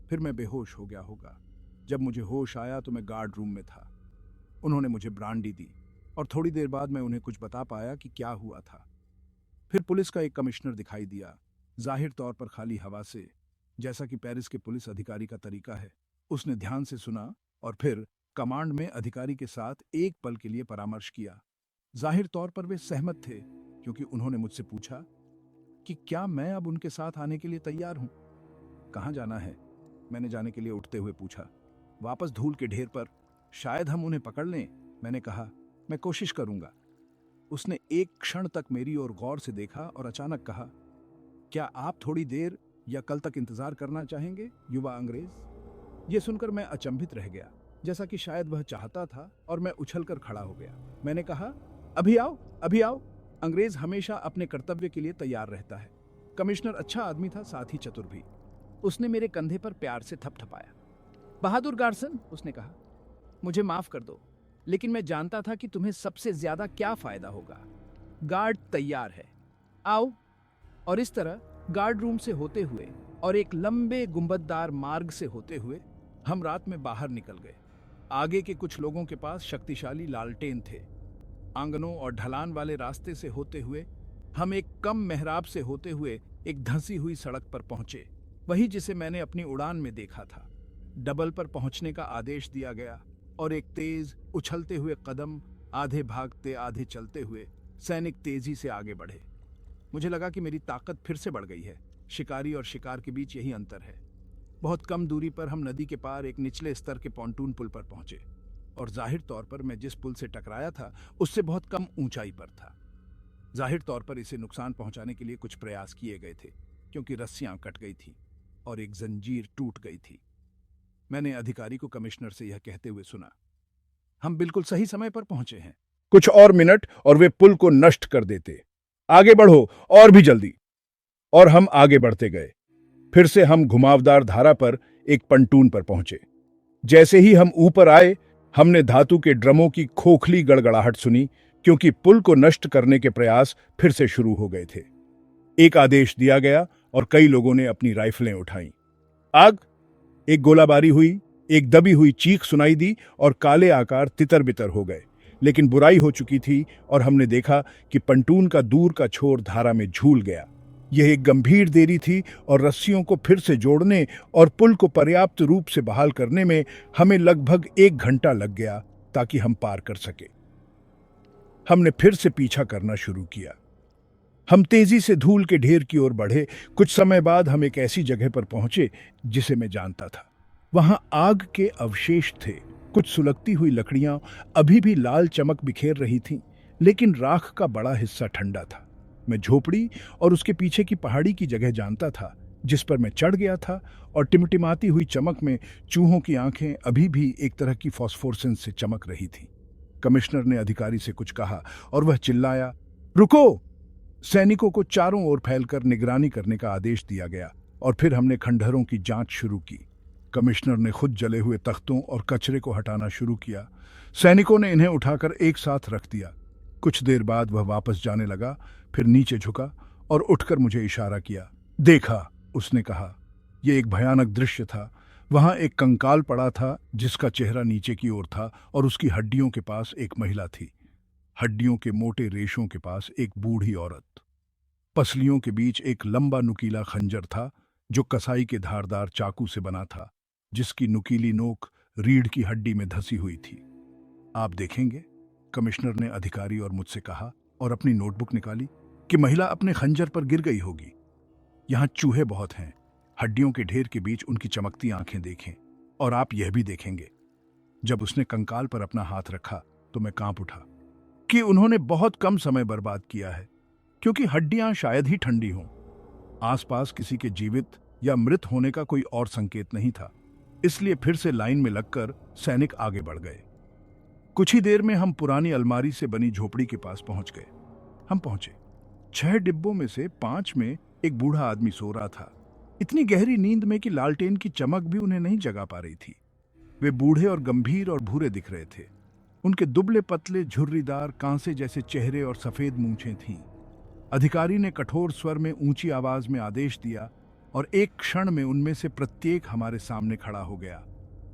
फिर मैं बेहोश हो गया होगा। जब मुझे होश आया तो मैं गार्ड रूम में था। उन्होंने मुझे ब्रांडी दी और थोड़ी देर बाद मैं उन्हें कुछ बता पाया कि क्या हुआ था। फिर पुलिस का एक कमिश्नर दिखाई दिया। जाहिर तौर पर खाली हवा से, जैसा कि पेरिस के पुलिस अधिकारी का तरीका है। उसने ध्यान से सुना और फिर कमांड में अधिकारी के साथ एक पल के लिए परामर्श किया। जाहिर तौर पर वे सहमत थे, क्योंकि उन्होंने मुझसे पूछा कि क्या मैं अब उनके साथ आने के लिए तैयार हूं। कहाँ जाना है? मैंने जाने के लिए उठते हुए पूछा। वापस धूल के ढेर पर, शायद हम उन्हें पकड़ लें। मैंने कहा, मैं कोशिश करूंगा। उसने एक क्षण तक मेरी ओर गौर से देखा और अचानक कहा, क्या आप थोड़ी देर या कल तक इंतजार करना चाहेंगे, युवा अंग्रेज? यह सुनकर मैं अचंभित रह गया, जैसा कि शायद वह चाहता था, और मैं उछलकर खड़ा हो गया। मैंने कहा, अभी आओ, अभी आओ। अंग्रेज हमेशा अपने कर्तव्य के लिए तैयार रहता है। कमिश्नर अच्छा आदमी था, साथ ही चतुर भी। उसने मेरे कंधे पर प्यार से थपथपाया। बहादुर गार्सन, उसने कहा, मुझे माफ कर दो, लेकिन मैं जानता था कि तुम्हें सबसे ज्यादा क्या फायदा होगा। गार्ड तैयार है, आओ। और इस तरह गार्ड रूम से होते हुए और एक लंबे गुंबददार मार्ग से होते हुए हम रात में बाहर निकल गए। आगे के कुछ लोगों के पास शक्तिशाली लालटेन थे। आंगनों और ढलान वाले रास्ते से होते हुए हम एक कम मेहराब से होते हुए एक धंसी हुई सड़क पर पहुंचे, वही जिसे मैंने अपनी उड़ान में देखा था। डबल पर पहुंचने का आदेश दिया गया और एक तेज उछलते हुए कदम, आधे भागते आधे चलते हुए सैनिक तेजी से आगे बढ़े। मुझे लगा कि मेरी ताकत फिर से बढ़ गई है। शिकारी और शिकार के बीच यही अंतर है। बहुत कम दूरी पर हम नदी के पार एक निचले स्तर के पॉन्टून पुल पर पहुंचे, और जाहिर तौर पर मैं जिस पुल से टकराया था उससे बहुत कम ऊंचाई पर था। जाहिर तौर पर इसे नुकसान पहुंचाने के लिए कुछ प्रयास किए गए थे, क्योंकि रस्सियां कट गई थी और एक जंजीर टूट गई थी। मैंने अधिकारी को कमिश्नर से यह कहते हुए सुना, हम बिल्कुल सही समय पर पहुंचे हैं। कुछ और मिनट और वे पुल को नष्ट कर देते। आगे बढ़ो, और भी जल्दी। और हम आगे बढ़ते गए। फिर से हम घुमावदार धारा पर एक पंटून पर पहुंचे। जैसे ही हम ऊपर आए, हमने धातु के ड्रमों की खोखली गड़गड़ाहट सुनी, क्योंकि पुल को नष्ट करने के प्रयास फिर से शुरू हो गए थे। एक आदेश दिया गया और कई लोगों ने अपनी राइफलें उठाईं। आग! एक गोलाबारी हुई, एक दबी हुई चीख सुनाई दी और काले आकार तितर बितर हो गए। लेकिन बुराई हो चुकी थी और हमने देखा कि पंटून का दूर का छोर धारा में झूल गया। यह एक गंभीर देरी थी और रस्सियों को फिर से जोड़ने और पुल को पर्याप्त रूप से बहाल करने में हमें लगभग 1 घंटा लग गया, ताकि हम पार कर सके। हमने फिर से पीछा करना शुरू किया। हम तेजी से धूल के ढेर की ओर बढ़े। कुछ समय बाद हम एक ऐसी जगह पर पहुंचे जिसे मैं जानता था। वहां आग के अवशेष थे। कुछ सुलगती हुई लकड़ियां अभी भी लाल चमक बिखेर रही थीं, लेकिन राख का बड़ा हिस्सा ठंडा था। मैं झोपड़ी और उसके पीछे की पहाड़ी की जगह जानता था, जिस पर मैं चढ़ गया था, और टिमटिमाती हुई चमक में चूहों की आंखें अभी भी एक तरह की फॉस्फोरेसेंस से चमक रही थीं। कमिश्नर ने अधिकारी से कुछ कहा और वह चिल्लाया, रुको! सैनिकों को चारों ओर फैलकर निगरानी करने का आदेश दिया गया और फिर हमने खंडहरों की जांच शुरू की। कमिश्नर ने खुद जले हुए तख्तों और कचरे को हटाना शुरू किया। सैनिकों ने इन्हें उठाकर एक साथ रख दिया। कुछ देर बाद वह वापस जाने लगा, फिर नीचे झुका और उठकर मुझे इशारा किया। देखा, उसने कहा, यह एक भयानक दृश्य था। वहां एक कंकाल पड़ा था जिसका चेहरा नीचे की ओर था और उसकी हड्डियों के पास एक महिला थी। हड्डियों के मोटे रेशों के पास एक बूढ़ी औरत। पसलियों के बीच एक लंबा नुकीला खंजर था जो कसाई के धारदार चाकू से बना था, जिसकी नुकीली नोक रीढ़ की हड्डी में धसी हुई थी। आप देखेंगे, कमिश्नर ने अधिकारी और मुझसे कहा, और अपनी नोटबुक निकाली, कि महिला अपने खंजर पर गिर गई होगी। यहां चूहे बहुत हैं। हड्डियों के ढेर के बीच उनकी चमकती आंखें देखें, और आप यह भी देखेंगे। जब उसने कंकाल पर अपना हाथ रखा तो मैं कांप उठा कि उन्होंने बहुत कम समय बर्बाद किया है, क्योंकि हड्डियां शायद ही ठंडी हों। आसपास किसी के जीवित या मृत होने का कोई और संकेत नहीं था, इसलिए फिर से लाइन में लगकर सैनिक आगे बढ़ गए। कुछ ही देर में हम पुरानी अलमारी से बनी झोपड़ी के पास पहुंच गए। हम पहुंचे। 6 डिब्बों में से 5 में एक बूढ़ा आदमी सो रहा था, इतनी गहरी नींद में कि लालटेन की चमक भी उन्हें नहीं जगा पा रही थी। वे बूढ़े और गंभीर और भूरे दिख रहे थे। उनके दुबले पतले झुर्रीदार कांसे जैसे चेहरे और सफेद मूंछें थीं। अधिकारी ने कठोर स्वर में ऊंची आवाज में आदेश दिया और एक क्षण में उनमें से प्रत्येक हमारे सामने खड़ा हो गया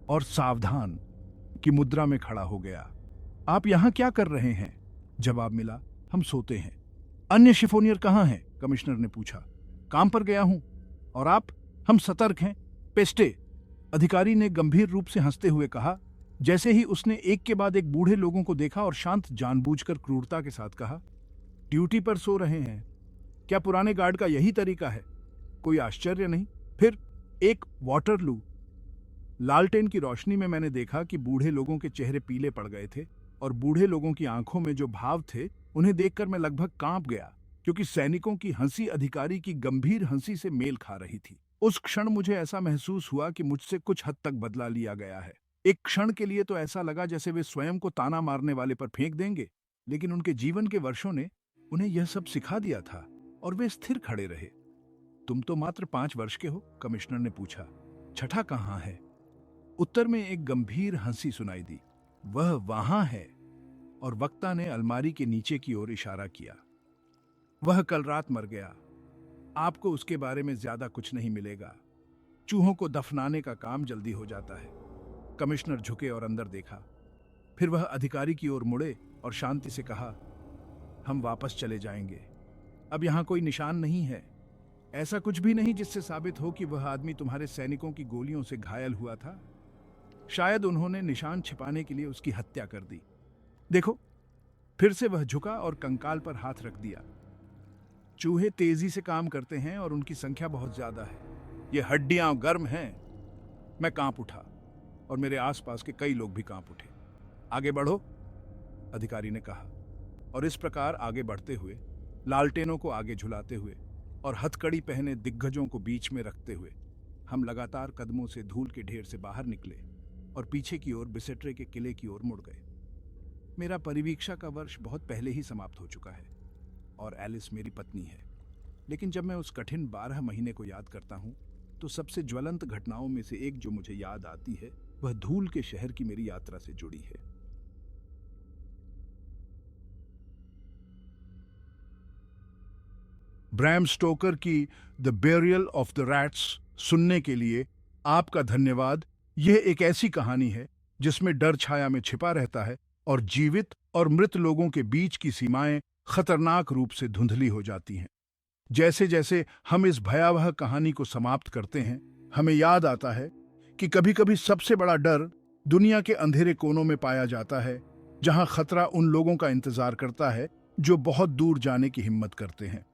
और सावधान की मुद्रा में खड़ा हो गया। आप यहां क्या कर रहे हैं? जवाब मिला, हम सोते हैं। अन्य शिफोनियर कहां हैं? कमिश्नर ने पूछा। काम पर गया हूं। और आप? हम सतर्क हैं। पेस्टे, अधिकारी ने गंभीर रूप से हंसते हुए कहा। जैसे ही उसने एक के बाद एक बूढ़े लोगों को देखा और शांत जानबूझकर क्रूरता के साथ कहा, ड्यूटी पर सो रहे हैं। क्या पुराने गार्ड का यही तरीका है? कोई आश्चर्य नहीं। फिर एक वाटरलू। लालटेन की रोशनी में मैंने देखा कि बूढ़े लोगों के चेहरे पीले पड़ गए थे और बूढ़े लोगों की आंखों में जो भाव थे उन्हें देखकर मैं लगभग कांप गया, क्योंकि सैनिकों की हंसी अधिकारी की गंभीर हंसी से मेल खा रही थी। उस क्षण मुझे ऐसा महसूस हुआ कि मुझसे कुछ हद तक बदला लिया गया है। एक क्षण के लिए तो ऐसा लगा जैसे वे स्वयं को ताना मारने वाले पर फेंक देंगे, लेकिन उनके जीवन के वर्षों ने उन्हें यह सब सिखा दिया था और वे स्थिर खड़े रहे। तुम तो मात्र 5 वर्ष के हो, कमिश्नर ने पूछा। छठा कहाँ है? उत्तर में एक गंभीर हंसी सुनाई दी। वह वहां है। और वक्ता ने अलमारी के नीचे की ओर इशारा किया। वह कल रात मर गया। आपको उसके बारे में ज्यादा कुछ नहीं मिलेगा। चूहों को दफनाने का काम जल्दी हो जाता है। कमिश्नर झुके और अंदर देखा। फिर वह अधिकारी की ओर मुड़े और शांति से कहा, हम वापस चले जाएंगे। अब यहां कोई निशान नहीं है। ऐसा कुछ भी नहीं जिससे साबित हो कि वह आदमी तुम्हारे सैनिकों की गोलियों से घायल हुआ था। शायद उन्होंने निशान छिपाने के लिए उसकी हत्या कर दी। देखो। फिर से वह झुका और कंकाल पर हाथ रख दिया। चूहे तेजी से काम करते हैं और उनकी संख्या बहुत ज्यादा है। ये हड्डियां गर्म हैं। मैं कांप उठा और मेरे आसपास के कई लोग भी कांप उठे। आगे बढ़ो, अधिकारी ने कहा। और इस प्रकार आगे बढ़ते हुए, लालटेनों को आगे झुलाते हुए और हथकड़ी पहने दिग्गजों को बीच में रखते हुए, हम लगातार कदमों से धूल के ढेर से बाहर निकले और पीछे की ओर बिसेट्रे के किले की ओर मुड़ गए। मेरा परिवीक्षा का वर्ष बहुत पहले ही समाप्त हो चुका है और एलिस मेरी पत्नी है। लेकिन जब मैं उस कठिन 12 महीने को याद करता हूं, तो सबसे ज्वलंत घटनाओं में से एक जो मुझे याद आती है, वह धूल के शहर की मेरी यात्रा से जुड़ी है। ब्रैम स्टोकर की the burial of the rats सुनने के लिए आपका धन्यवाद। यह एक ऐसी कहानी है जिसमें डर छाया में छिपा रहता है और जीवित और मृत लोगों के बीच की सीमाएं खतरनाक रूप से धुंधली हो जाती हैं। जैसे जैसे हम इस भयावह कहानी को समाप्त करते हैं, हमें याद आता है कि कभी-कभी सबसे बड़ा डर दुनिया के अंधेरे कोनों में पाया जाता है, जहां खतरा उन लोगों का इंतजार करता है जो बहुत दूर जाने की हिम्मत करते हैं।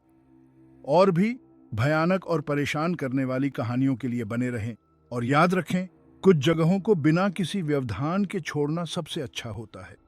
और भी भयानक और परेशान करने वाली कहानियों के लिए बने रहें और याद रखें, कुछ जगहों को बिना किसी व्यवधान के छोड़ना सबसे अच्छा होता है।